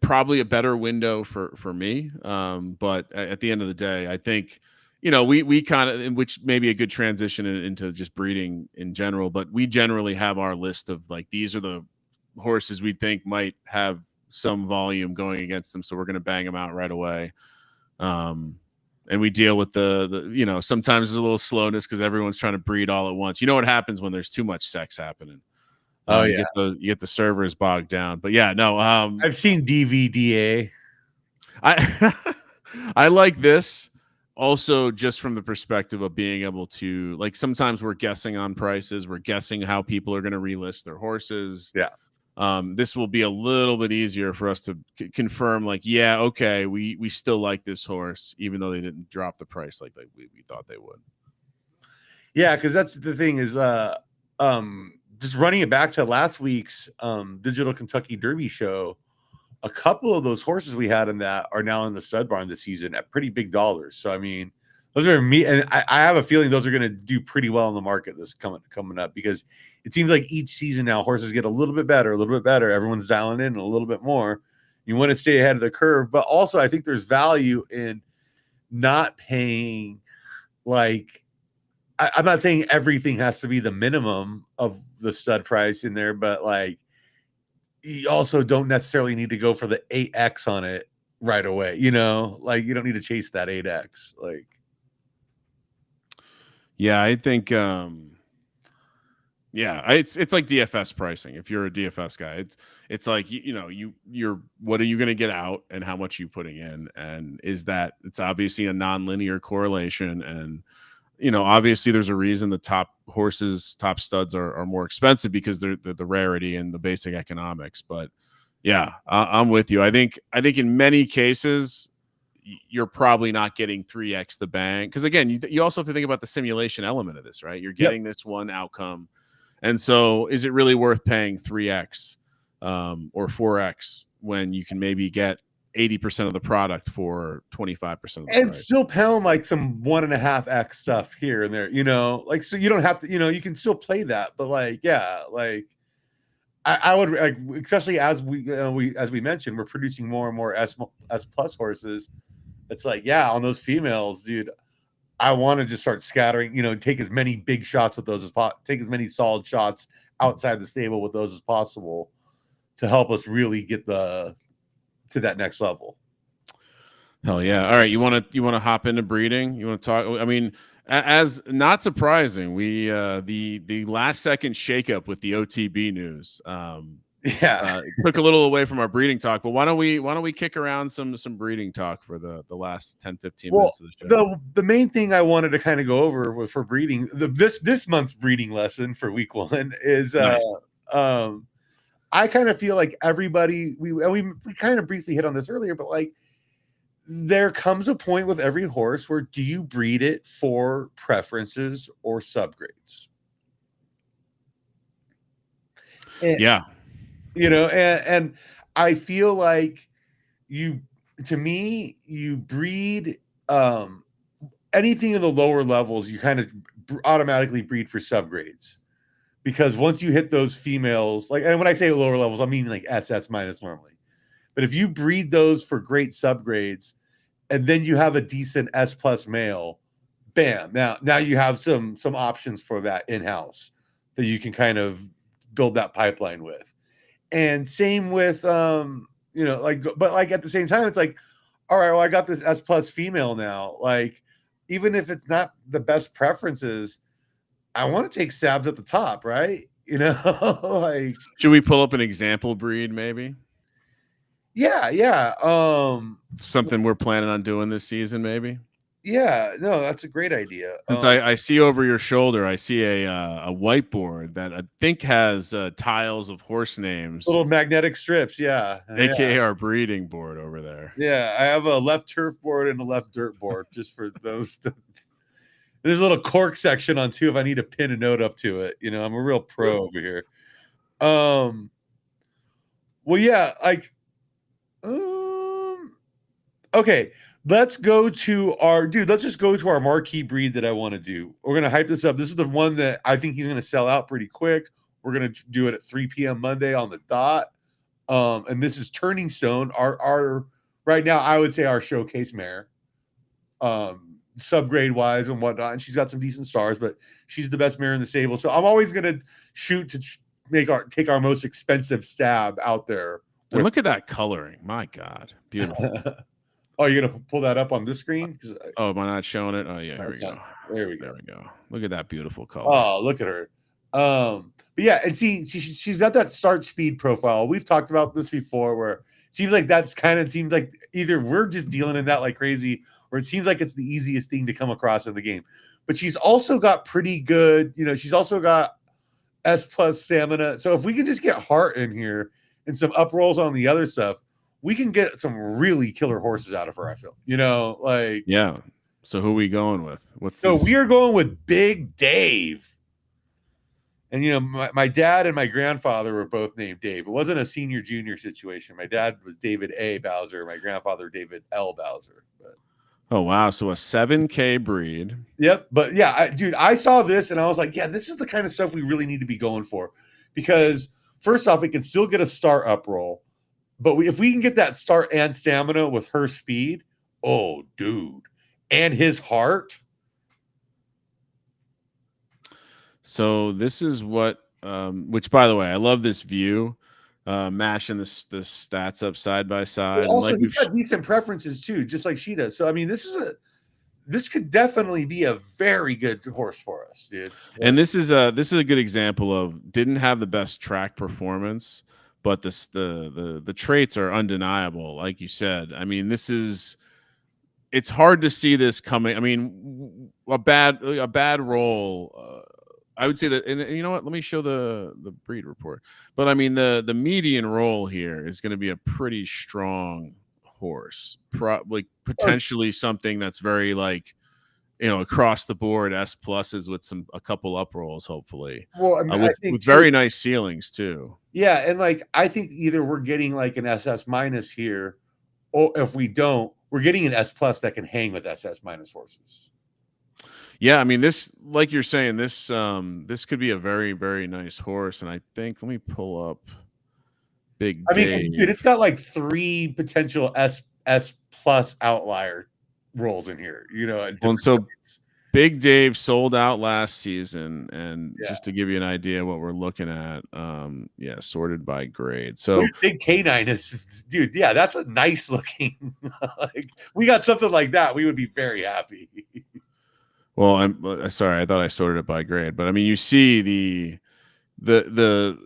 probably a better window for me. But at the end of the day, I think we kind of, which may be a good transition into just breeding in general. But we generally have our list of these are the horses we think might have some volume going against them, so we're going to bang them out right away. And we deal with the sometimes there's a little slowness because everyone's trying to breed all at once. You know what happens when there's too much sex happening? You get the servers bogged down. But yeah, no. I've seen DVDA. I like this also just from the perspective of being able to sometimes we're guessing on prices, we're guessing how people are going to relist their horses. Yeah. This will be a little bit easier for us to confirm okay, we still like this horse even though they didn't drop the price like we thought they would. Yeah, because that's the thing is just running it back to last week's Digital Kentucky Derby show, a couple of those horses we had in that are now in the stud barn this season at pretty big dollars. So I mean, those are me, and I have a feeling those are going to do pretty well in the market this coming up, because it seems like each season now horses get a little bit better. Everyone's dialing in a little bit more. You want to stay ahead of the curve, but also I think there's value in not paying I'm not saying everything has to be the minimum of the stud price in there, but you also don't necessarily need to go for the 8X on it right away. You don't need to chase that 8X. Yeah, I think it's like DFS pricing. If you're a DFS guy, it's like you're what are you going to get out and how much are you putting in, and it's obviously a non-linear correlation, and obviously there's a reason the top studs are more expensive because they're the rarity and the basic economics. But yeah, I'm with you. I think in many cases you're probably not getting 3X the bang, because again, you also have to think about the simulation element of this, right? You're getting this one outcome, and so is it really worth paying 3X or 4X when you can maybe get 80% of the product for 25% of the and price? Still pound some 1.5X stuff here and there, so you don't have to, you can still play that, but I would, especially as we mentioned, we're producing more and more S plus horses. It's on those females, dude, I want to just start scattering, take as many big shots with those take as many solid shots outside the stable with those as possible to help us really get to that next level. Hell yeah. All right. You want to hop into breeding? You want to talk? I mean, as not surprising, we the last second shakeup with the OTB news. Took a little away from our breeding talk, but why don't we kick around some breeding talk for the last 10-15 minutes of the show? The main thing I wanted to kind of go over for breeding, this month's breeding lesson for week 1 is nice. I kind of feel like everybody, we kind of briefly hit on this earlier, but there comes a point with every horse where do you breed it for preferences or subgrades? Yeah. And I feel like you breed anything in the lower levels, you kind of automatically breed for subgrades, because once you hit those females, and when I say lower levels, I mean SS minus normally. But if you breed those for great subgrades, and then you have a decent S plus male, bam! Now you have some options for that in house that you can kind of build that pipeline with. And same with but like at the same time, it's like, all right, well, I got this S plus female now. Like, even if it's not the best preferences, I want to take stabs at the top, right? Like, should we pull up an example breed maybe? yeah. Something we're planning on doing this season, maybe. Yeah, no, that's a great idea. Since I see over your shoulder, I see a whiteboard that I think has tiles of horse names, little magnetic strips, yeah, aka our breeding board over there. Yeah, I have a left turf board and a left dirt board just for those. There's a little cork section on too if I need to pin a note up to it. I'm a real pro over here. Well, yeah, like, okay, let's go to let's just go to our marquee breed that I want to do. We're going to hype this up. This is the one that I think he's going to sell out pretty quick. We're going to do it at 3 p.m. Monday on the dot. And this is Turning Stone, our right now, I would say our showcase mare, subgrade wise and whatnot. And she's got some decent stars, but she's the best mare in the stable. So I'm always going to shoot to take our most expensive stab out there. And look at that coloring. My God. Beautiful. Oh, you're going to pull that up on this screen? Oh, am I not showing it? Oh, yeah. Here we go. There we go. There we go. Look at that beautiful color. Oh, look at her. But yeah, and see, she's got that start speed profile. We've talked about this before, where it seems like seems like either we're just dealing in that like crazy, or it seems like it's the easiest thing to come across in the game. But she's also got pretty good, she's also got S plus stamina. So if we can just get heart in here and some up rolls on the other stuff, we can get some really killer horses out of her, I feel. Like, yeah. So who are we going with? We are going with Big Dave. And, my dad and my grandfather were both named Dave. It wasn't a senior junior situation. My dad was David A. Bowser. My grandfather, David L. Bowser. But... Oh, wow. So a 7K breed. Yep. But yeah, I saw this and I was like, yeah, this is the kind of stuff we really need to be going for. Because first off, it can still get a start up roll. But if we can get that start and stamina with her speed, oh, dude. And his heart. So this is what, which by the way, I love this view, mashing the stats up side by side. Well, also, he's got decent preferences too, just like she does. So I mean, this could definitely be a very good horse for us, dude. And this is a good example of didn't have the best track performance, but the traits are undeniable, like you said. I mean, it's hard to see this coming. I mean, a bad roll. I would say that, and you know what? Let me show the breed report. But I mean, the median roll here is going to be a pretty strong horse, probably potentially something that's very like, across the board S pluses with a couple up rolls, hopefully. Well, I mean, with very nice ceilings too. Yeah, and like I think either we're getting like an SS minus here, or if we don't, we're getting an S plus that can hang with SS minus horses. Yeah, I mean, this, like you're saying, this could be a very, very nice horse. And I think, let me pull up Big Dave. I mean, dude, it's got like 3 potential S plus outlier rolls in here, And so Big Dave sold out last season. And just to give you an idea what we're looking at, sorted by grade. So Big Canine is, dude, yeah, that's a nice looking. Like, we got something like that, we would be very happy. Well, I'm sorry. I thought I sorted it by grade, but I mean, you see the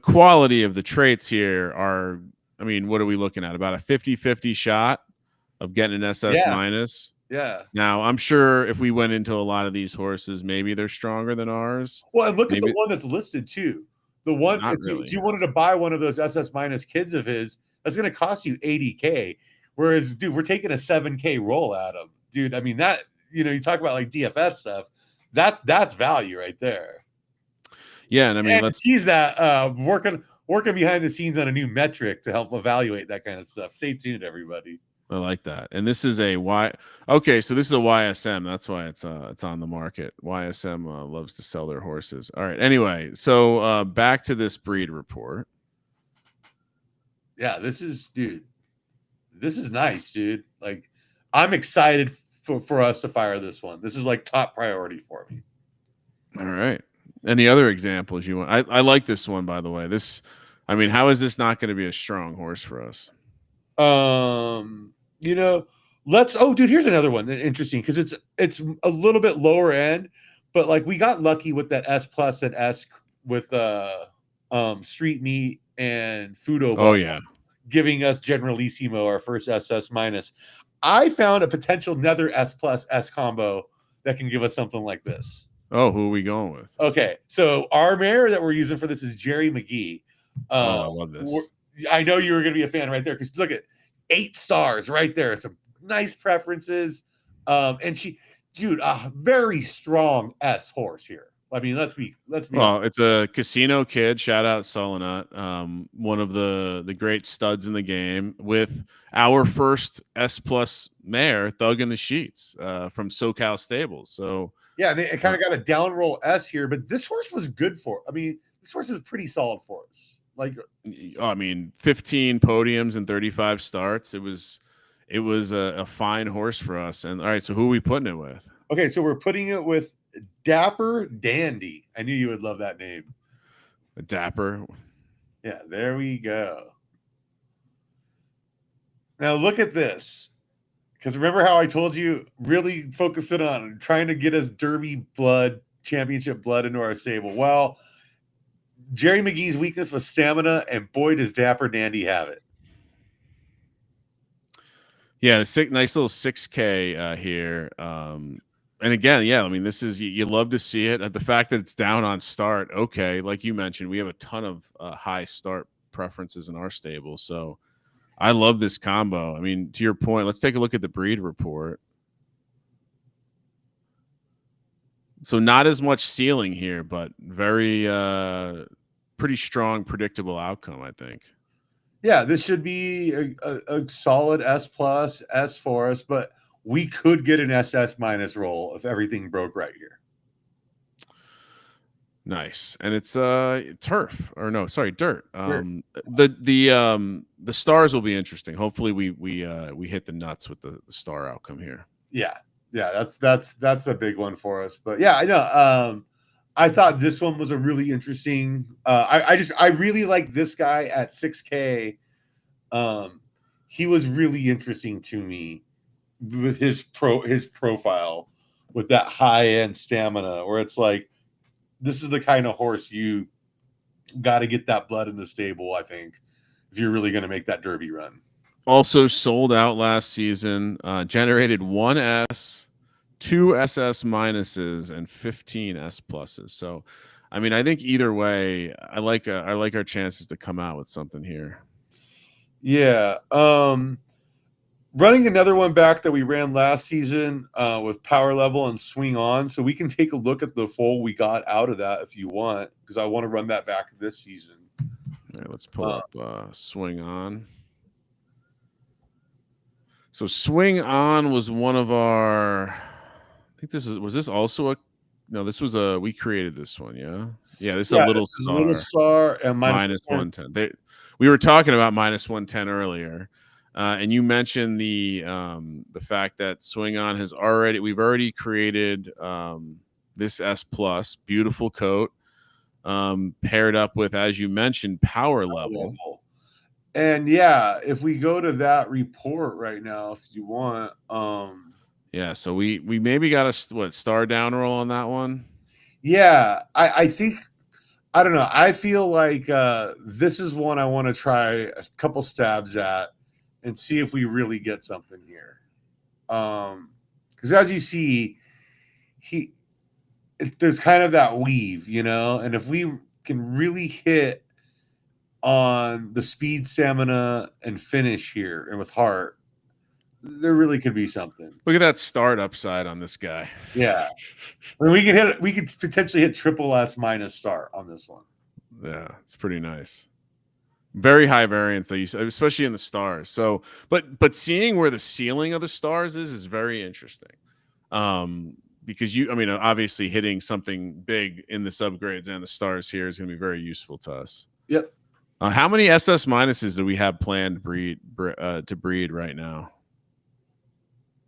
quality of the traits here are. I mean, what are we looking at? About a 50-50 shot of getting an SS minus. Yeah. Now, I'm sure if we went into a lot of these horses, maybe they're stronger than ours. Well, and look at the one that's listed too. The one, if you wanted to buy one of those SS minus kids of his, that's going to cost you $80K. Whereas, dude, we're taking a $7K roll out of, dude. I mean that. You talk about like DFS stuff, that's value right there. Yeah, and I mean, let's tease that working behind the scenes on a new metric to help evaluate that kind of stuff. Stay tuned, everybody. I like that. And this is a okay, so this is a YSM. That's why it's on the market. YSM loves to sell their horses. All right. Anyway, so back to this breed report. Yeah, this is nice, dude. Like, I'm excited for us to fire this one. This is like top priority for me. All right. Any other examples you want? I like this one, by the way. I mean, how is this not going to be a strong horse for us? You know, dude, here's another one that interesting because it's a little bit lower end, but like we got lucky with that S plus and S with Street Meat and Fudo Oh Bar, yeah. giving us Generalissimo, our first SS minus. I found a potential another S plus S combo that can give us something like this. Oh, who are we going with? Okay, so our mare that we're using for this is Jerry McGee. Oh, I love this. I know you were going to be a fan right there because look at 8 stars right there. Some nice preferences. And dude, a very strong S horse here. I mean, let's be. Well, it's a casino kid. Shout out Solinut, one of the great studs in the game, with our first S plus mare, Thug in the Sheets, from SoCal Stables. So yeah, they kind of got a down roll S here, but this horse was good for. I mean, this horse is pretty solid for us. Like, I mean, 15 podiums and 35 starts. It was a fine horse for us. And all right, so who are we putting it with? Okay, so we're putting it with Dapper Dandy. I knew you would love that name. Dapper. Yeah, there we go. Now look at this. Because remember how I told you, really focusing on trying to get us Derby blood, championship blood into our stable. Well, Jerry McGee's weakness was stamina, and boy, does Dapper Dandy have it. Yeah, nice little 6K here. And again, yeah, I mean, this is you love to see it. The fact that it's down on start, okay, like you mentioned, we have a ton of high start preferences in our stable, so I love this combo. I mean, to your point, let's take a look at the breed report. So not as much ceiling here, but very pretty strong, predictable outcome, I think. Yeah, this should be a solid S plus, S for us, but we could get an SS minus roll if everything broke right here. Nice. And it's turf, or no, sorry, dirt. The stars will be interesting. Hopefully we hit the nuts with the star outcome here. Yeah, that's a big one for us. But yeah, I know. I thought this one was a really interesting. I really like this guy at 6K. He was really interesting to me with his profile with that high end stamina, where it's like this is the kind of horse you got to get that blood in the stable. I think if you're really going to make that Derby run. Also sold out last season. Generated 1 S, 2 SS minuses, and 15 S pluses. So, I mean, I think either way, I like our chances to come out with something here. Yeah. Running another one back that we ran last season with Power Level and Swing On. So we can take a look at the foal we got out of that if you want, because I want to run that back this season. All right, let's pull up Swing On. So Swing On was one of our, I think was this also we created this one. Yeah. This is a little star and minus 110. We were talking about minus 110 earlier. And you mentioned the fact that Swing On we've already created this S plus, beautiful coat, paired up with, as you mentioned, Power Level. And yeah, if we go to that report right now, if you want, yeah, so we maybe got a star down roll on that one. Yeah, I think, I don't know. I feel like this is one I want to try a couple stabs at and see if we really get something here. Because as you see, there's kind of that weave, and if we can really hit on the speed, stamina, and finish here, and with heart, there really could be something. Look at that start upside on this guy. Yeah, I mean, we could potentially hit triple S minus start on this one. Yeah, it's pretty nice. Very high variance, especially in the stars. So, but seeing where the ceiling of the stars is very interesting. Because obviously hitting something big in the subgrades and the stars here is going to be very useful to us. Yep. How many SS minuses do we have planned to breed right now?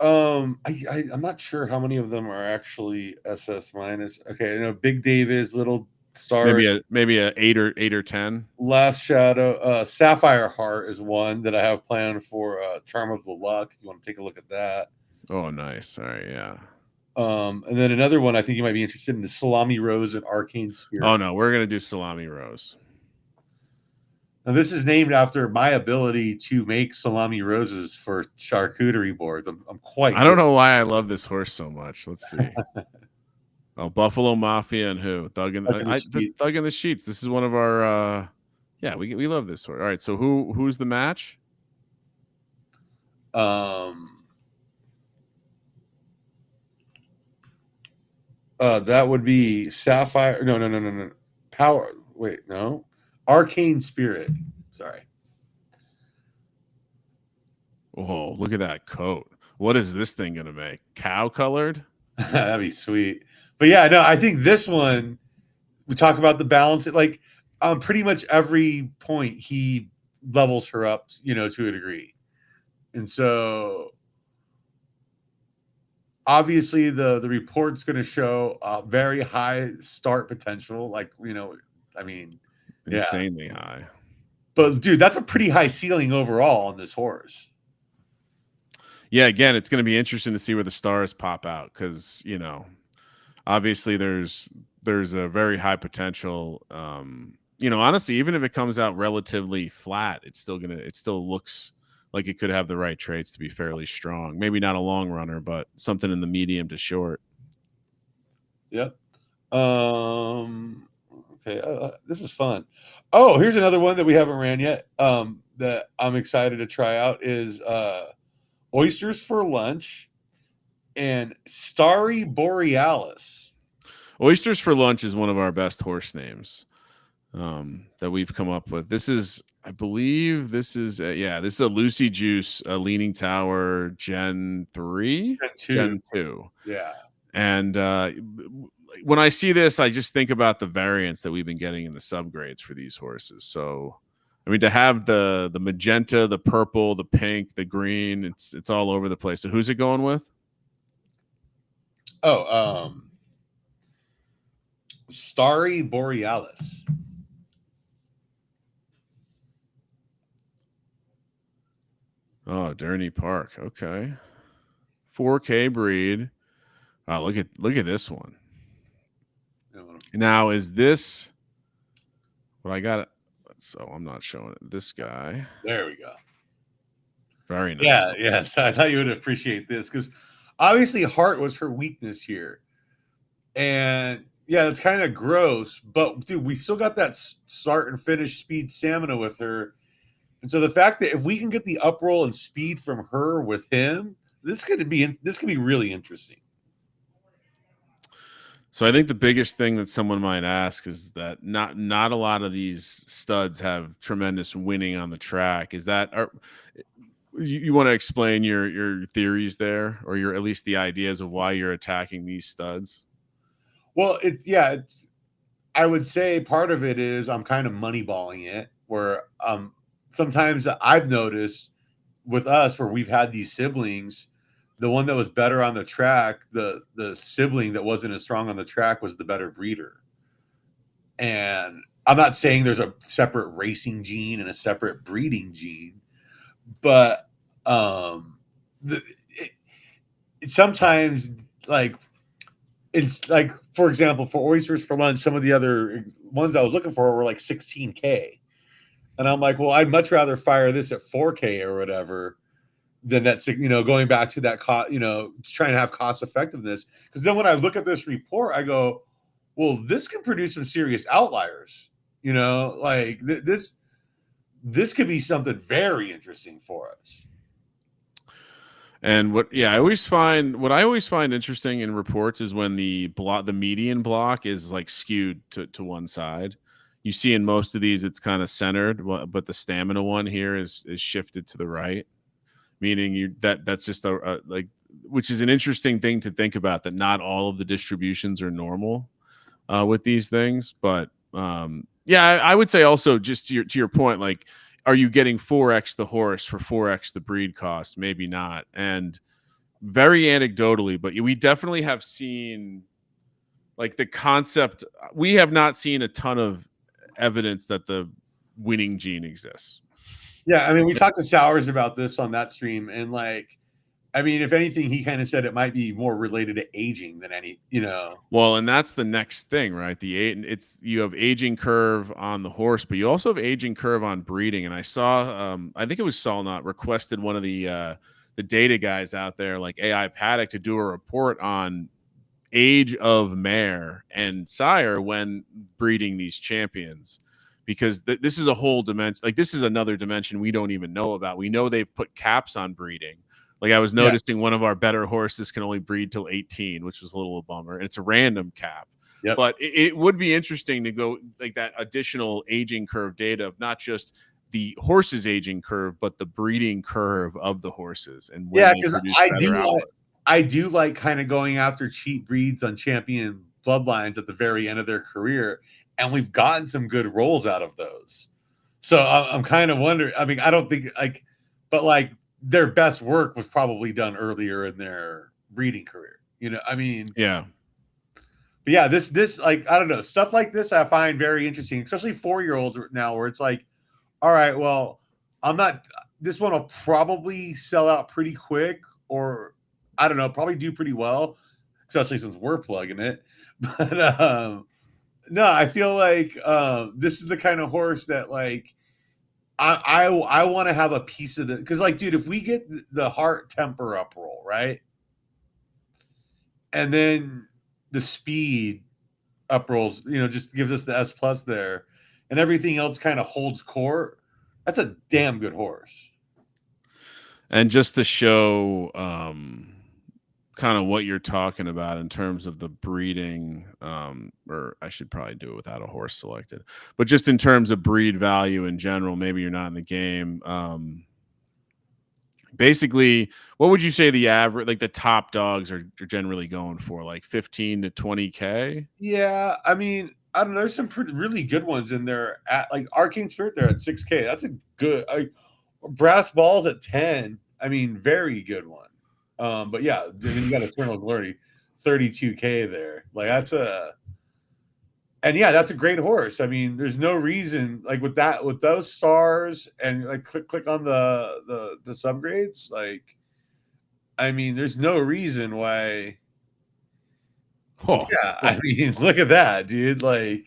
I'm not sure how many of them are actually SS minus. Okay, Big Davis, Little Star, maybe a 8 or 10. Last Shadow, Sapphire Heart is one that I have planned for Charm of the Luck. If you want to take a look at that. Oh, nice. All right, yeah. And then another one I think you might be interested in, the Salami Rose and Arcane Spirit. Oh no, we're gonna do Salami Rose. Now this is named after my ability to make salami roses for charcuterie boards. I'm quite. I don't know why I love this horse so much. Let's see. Oh, Buffalo Mafia and who? Thug in the Sheets. This is one of our. Yeah, we love this horse. All right, so who's the match? That would be Sapphire. No. Power. Wait, no. Arcane Spirit. Sorry. Oh, look at that coat. What is this thing gonna make? Cow colored? That'd be sweet. But yeah, no, I think this one, we talk about the balance. Like pretty much every point he levels her up, to a degree. And so obviously the report's going to show a very high start potential. Like, I mean, insanely high. But dude, that's a pretty high ceiling overall on this horse. Yeah, again, it's going to be interesting to see where the stars pop out because, obviously there's a very high potential. Honestly, even if it comes out relatively flat, it still looks like it could have the right traits to be fairly strong. Maybe not a long runner, but something in the medium to short. Yep. Okay, this is fun. Oh, here's another one that we haven't ran yet. That I'm excited to try out is Oysters for Lunch and Starry Borealis. Oysters for Lunch is one of our best horse names that we've come up with. This is, I believe, this is a Lucy Juice, a Leaning Tower Gen 3, Gen 2. Yeah. And when I see this, I just think about the variants that we've been getting in the subgrades for these horses. So, I mean, to have the magenta, the purple, the pink, the green, it's all over the place. So who's it going with? Oh, Starry Borealis. Oh, Durney Park. Okay. 4K breed. Oh, look at this one. Now, is this what I got? So I'm not showing it. This guy. There we go. Very nice. Yeah, yes. I thought you would appreciate this because obviously heart was her weakness here. And yeah, it's kind of gross, but dude, we still got that start and finish speed stamina with her. And so the fact that if we can get the up roll and speed from her with him, this could be really interesting. So I think the biggest thing that someone might ask is that not a lot of these studs have tremendous winning on the track. Is that you want to explain your theories there, or at least the ideas of why you're attacking these studs? Well, I would say part of it is I'm kind of moneyballing it, where sometimes I've noticed with us where we've had these siblings, the one that was better on the track, the sibling that wasn't as strong on the track was the better breeder. And I'm not saying there's a separate racing gene and a separate breeding gene, but sometimes it's like, for example, for Oysters for Lunch, some of the other ones I was looking for were like 16K. And I'm like, well, I'd much rather fire this at 4K or whatever than that's, going back to that cost, trying to have cost effectiveness. Because then when I look at this report, I go, well, this can produce some serious outliers. This could be something very interesting for us. And what I always find interesting in reports is when the median block is like skewed to one side. You see in most of these it's kind of centered, but the stamina one here is shifted to the right, meaning that's just which is an interesting thing to think about, that not all of the distributions are normal with these things. But I would say also, just to your point, like, are you getting 4x the horse for 4x the breed cost? Maybe not. And very anecdotally, but we definitely have seen like the concept. We have not seen a ton of evidence that the winning gene exists. Yeah, I mean, we talked to Sowers about this on that stream, and like, I mean, if anything, he kind of said it might be more related to aging than any, you know. Well, and that's the next thing, right? You have aging curve on the horse, but you also have aging curve on breeding. And I saw, I think it was Solnut requested one of the data guys out there, like AI Paddock, to do a report on age of mare and sire when breeding these champions, because this is a whole dimension. Like this is another dimension we don't even know about. We know they've put caps on breeding. Like I was noticing one of our better horses can only breed till 18, which was a little bummer. And it's a random cap. Yep. But it would be interesting to go like that additional aging curve data of not just the horse's aging curve, but the breeding curve of the horses. And when because I do like kind of going after cheap breeds on champion bloodlines at the very end of their career, and we've gotten some good rolls out of those. So I'm kind of wondering. I mean, I don't think like, but like their best work was probably done earlier in their breeding career. You know, I mean, yeah. But yeah, this like I don't know, stuff like this I find very interesting, especially 4-year-olds now, where it's like, all right, well, this one will probably sell out pretty quick, or I don't know, probably do pretty well, especially since we're plugging it. But no, I feel like this is the kind of horse that like I want to have a piece of it, because like, dude, if we get the heart temper up roll, right, and then the speed up rolls, you know, just gives us the S plus there, and everything else kind of holds court, that's a damn good horse. And just to show kind of what you're talking about in terms of the breeding, or I should probably do it without a horse selected, but just in terms of breed value in general, maybe you're not in the game. Basically, what would you say the average, like the top dogs are generally going for, like 15 to 20K? Yeah, I mean, I don't know. There's some really good ones in there. At like Arcane Spirit, there at 6K. That's a good. Brass Balls at 10. I mean, very good one. But yeah, then you got Eternal Glory, 32K there. Like that's and yeah, that's a great horse. I mean, there's no reason like with those stars and like click on the subgrades. Like, I mean, there's no reason why. Oh, yeah, I mean, look at that, dude. Like,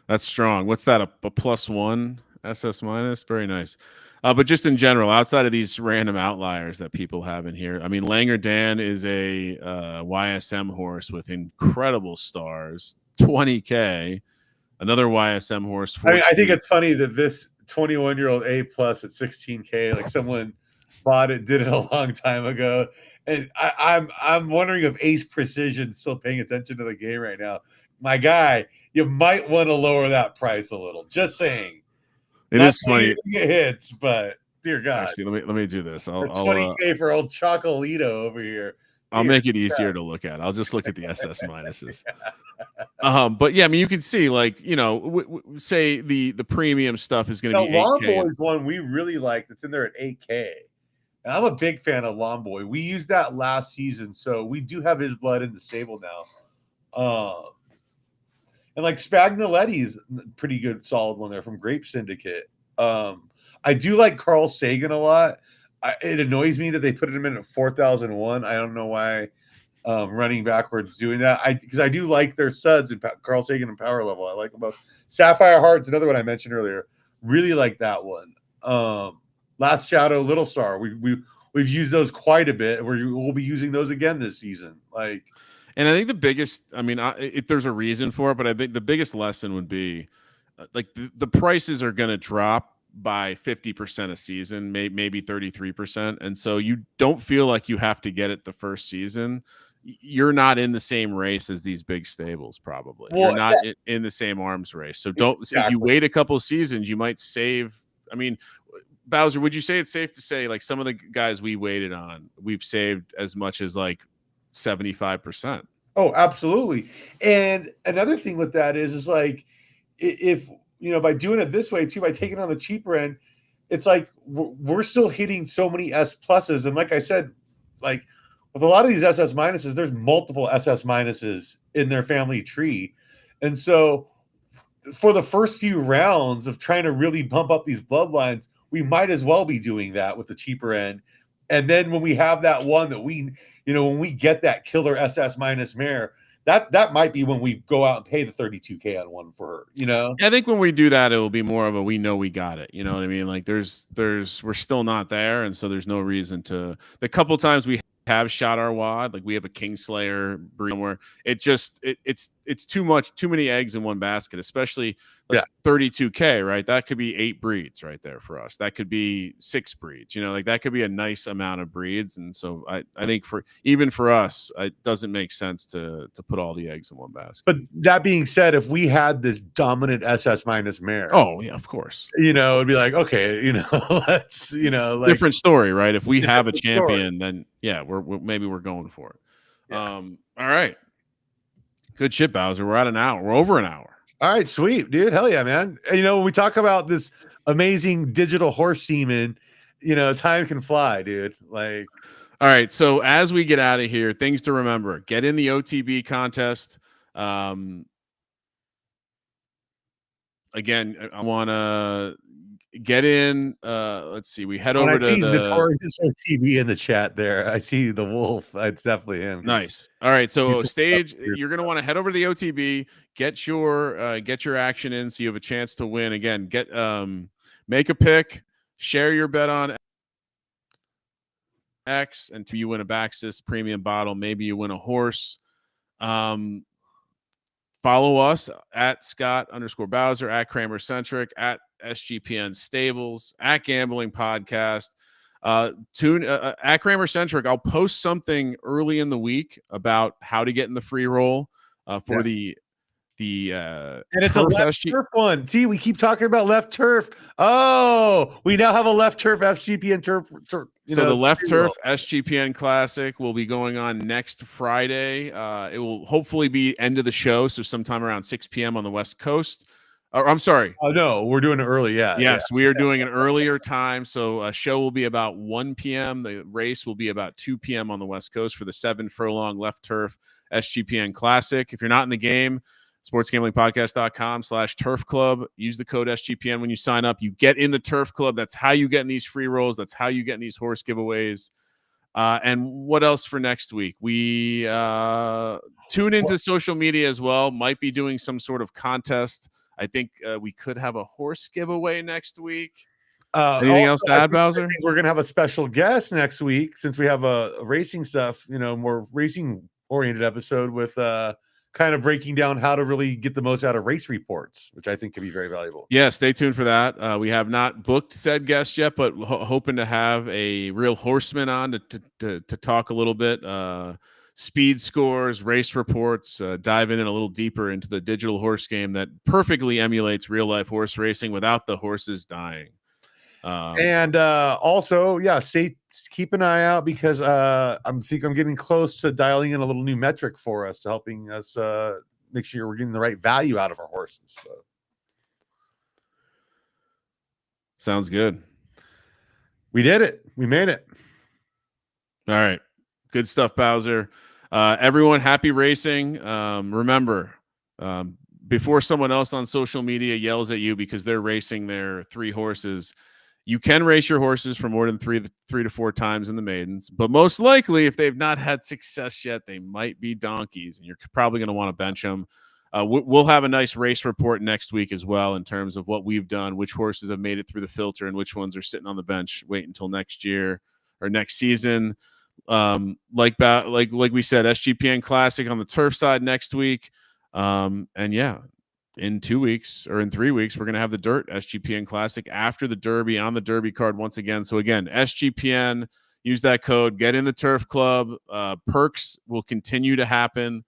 that's strong. What's that? A +1 SS minus? Very nice. But just in general, outside of these random outliers that people have in here, I mean, Langer Dan is a YSM horse with incredible stars, 20K. Another YSM horse. I mean, I think it's funny that this 21-year-old A plus at 16K, like someone bought it, did it a long time ago, and I'm wondering if Ace Precision's still paying attention to the game right now. My guy, you might want to lower that price a little. Just saying. It is funny. It hits, but dear God. Actually, let me do this. I'll 20K for old Chocolito over here. I'll make it easier to look at. I'll just look at the SS minuses. But yeah, I mean, you can see, like, you know, say the premium stuff is going to be 8K. Long Boy is one we really like that's in there at 8K. And I'm a big fan of Long Boy. We used that last season, so we do have his blood in the stable now. And like Spagnoletti is a pretty good, solid one there from Grape Syndicate. I do like Carl Sagan a lot. It annoys me that they put him in at 4,001. I don't know why running backwards doing that. Because I do like their studs in Carl Sagan and Power Level. I like them both. Sapphire Heart's another one I mentioned earlier. Really like that one. Last Shadow, Little Star. We've used those quite a bit. We'll be using those again this season. Like, and I think the biggest, I mean, there's a reason for it, but I think the biggest lesson would be like the prices are going to drop by 50% a season, maybe 33%. And so you don't feel like you have to get it the first season. You're not in the same race as these big stables, probably. Well, you're not in the same arms race. So if you wait a couple seasons, you might save. I mean, Bowser, would you say it's safe to say like some of the guys we waited on, we've saved as much as like 75%? Oh, absolutely. And another thing with that is like, if, you know, by doing it this way too, by taking on the cheaper end, it's like we're still hitting so many S pluses. And like I said, like with a lot of these SS minuses, there's multiple SS minuses in their family tree. And so for the first few rounds of trying to really bump up these bloodlines, we might as well be doing that with the cheaper end. And then when we have that one that when we get that killer SS minus mare, that might be when we go out and pay the 32K on one for her, I think when we do that, it will be more of a, we know we got it. You know what I mean? Like we're still not there. And so there's no reason to, the couple times we have shot our wad, like we have a Kingslayer breed somewhere. It's too many eggs in one basket, especially like 32K, right? That could be 8 breeds right there for us. That could be 6 breeds, like that could be a nice amount of breeds. And so I think even for us, it doesn't make sense to put all the eggs in one basket. But that being said, if we had this dominant SS minus mare, oh yeah, of course, it'd be like, okay, let's, like different story, right? If we have a champion, then yeah, maybe we're going for it. Yeah. All right. Good shit, Bowser. We're at an hour. We're over an hour. All right, sweet, dude. Hell yeah, man. And, when we talk about this amazing digital horse semen, time can fly, dude. Like, all right. So as we get out of here, things to remember: get in the OTB contest. Again, I want to get in. Let's see. We head over to the Notorious OTB in the chat there. I see the wolf. It's definitely him. Nice. All right. So stage, you're going to want to head over to the OTB, get your action in, so you have a chance to win. Again, make a pick, share your bet on X, until you win a Baxis premium bottle. Maybe you win a horse. Follow us at Scott_Bowser, at Kramer Centric, at SGPN Stables, at Gambling Podcast. At Kramer Centric, I'll post something early in the week about how to get in the free roll for the and it's a left turf one. See, we keep talking about left turf. Oh, we now have a left turf SGPN turf. So the left turf SGPN Classic will be going on next Friday. It will hopefully be end of the show, so sometime around 6 p.m. on the West Coast. I'm sorry. Oh no, we're doing it early. Yeah. Yes, we are doing an earlier time. So a show will be about 1 p.m. The race will be about 2 p.m. on the West Coast for the 7 furlong left turf SGPN Classic. If you're not in the game, sportsgamblingpodcast.com/turf club. Use the code SGPN when you sign up. You get in the turf club. That's how you get in these free rolls. That's how you get in these horse giveaways. And what else for next week? We tune into social media as well. Might be doing some sort of contest. I think we could have a horse giveaway next week. Anything else to add, Bowser? We're going to have a special guest next week, since we have a racing stuff, more racing oriented episode with kind of breaking down how to really get the most out of race reports, which I think could be very valuable. Yeah, stay tuned for that. We have not booked said guest yet, but hoping to have a real horseman on to talk a little bit. Speed scores, race reports, dive in a little deeper into the digital horse game that perfectly emulates real life horse racing without the horses dying. And also, keep an eye out, because I'm getting close to dialing in a little new metric for us, to helping us make sure we're getting the right value out of our horses. So. Sounds good. We did it. We made it. All right. Good stuff, Bowser. Everyone, happy racing. Remember, before someone else on social media yells at you because they're racing their 3 horses, you can race your horses for more than 3 to 4 times in the maidens, but most likely, if they've not had success yet, they might be donkeys, and you're probably going to want to bench them. We'll have a nice race report next week as well, in terms of what we've done, which horses have made it through the filter, and which ones are sitting on the bench wait until next year or next season. Like we said, SGPN Classic on the turf side next week. And yeah, in 2 weeks or in 3 weeks, we're going to have the dirt SGPN Classic after the Derby, on the Derby card once again. So again, SGPN, use that code, get in the turf club. Perks will continue to happen.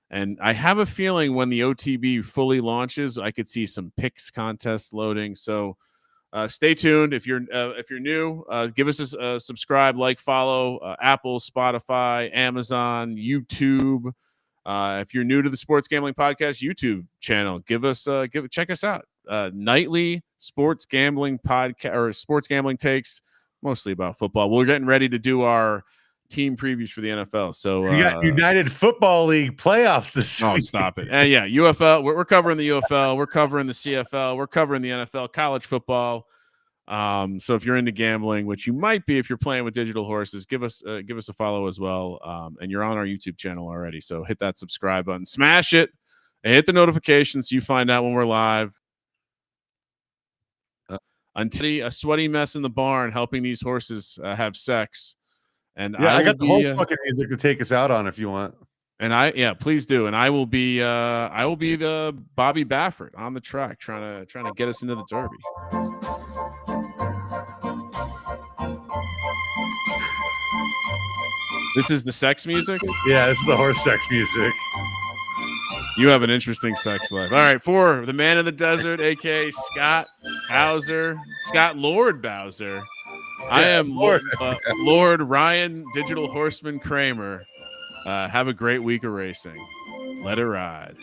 And I have a feeling when the OTB fully launches, I could see some picks contests loading. So stay tuned. If you're new, give us a subscribe, like, follow, Apple, Spotify, Amazon, YouTube. If you're new to the Sports Gambling Podcast YouTube channel, check us out. Nightly sports gambling podcast, or sports gambling takes, mostly about football. We're getting ready to do our team previews for the NFL. So you got United Football League playoffs this week. Oh, stop it. And yeah, UFL. We're covering the UFL. We're covering the CFL. We're covering the NFL, college football. So if you're into gambling, which you might be if you're playing with digital horses, give us a follow as well. And you're on our YouTube channel already, so hit that subscribe button, smash it, and hit the notifications so you find out when we're live. Until a sweaty mess in the barn, helping these horses have sex. And I got the whole fucking music to take us out on if you want. And please do. And I will be the Bobby Baffert on the track trying to get us into the Derby. This is the sex music? Yeah, this is the horse sex music. You have an interesting sex life. All right, for the man in the desert, aka Scott Lord Bowser. Yeah, I am Lord Ryan Digital Horseman Kramer. Have a great week of racing. Let it ride.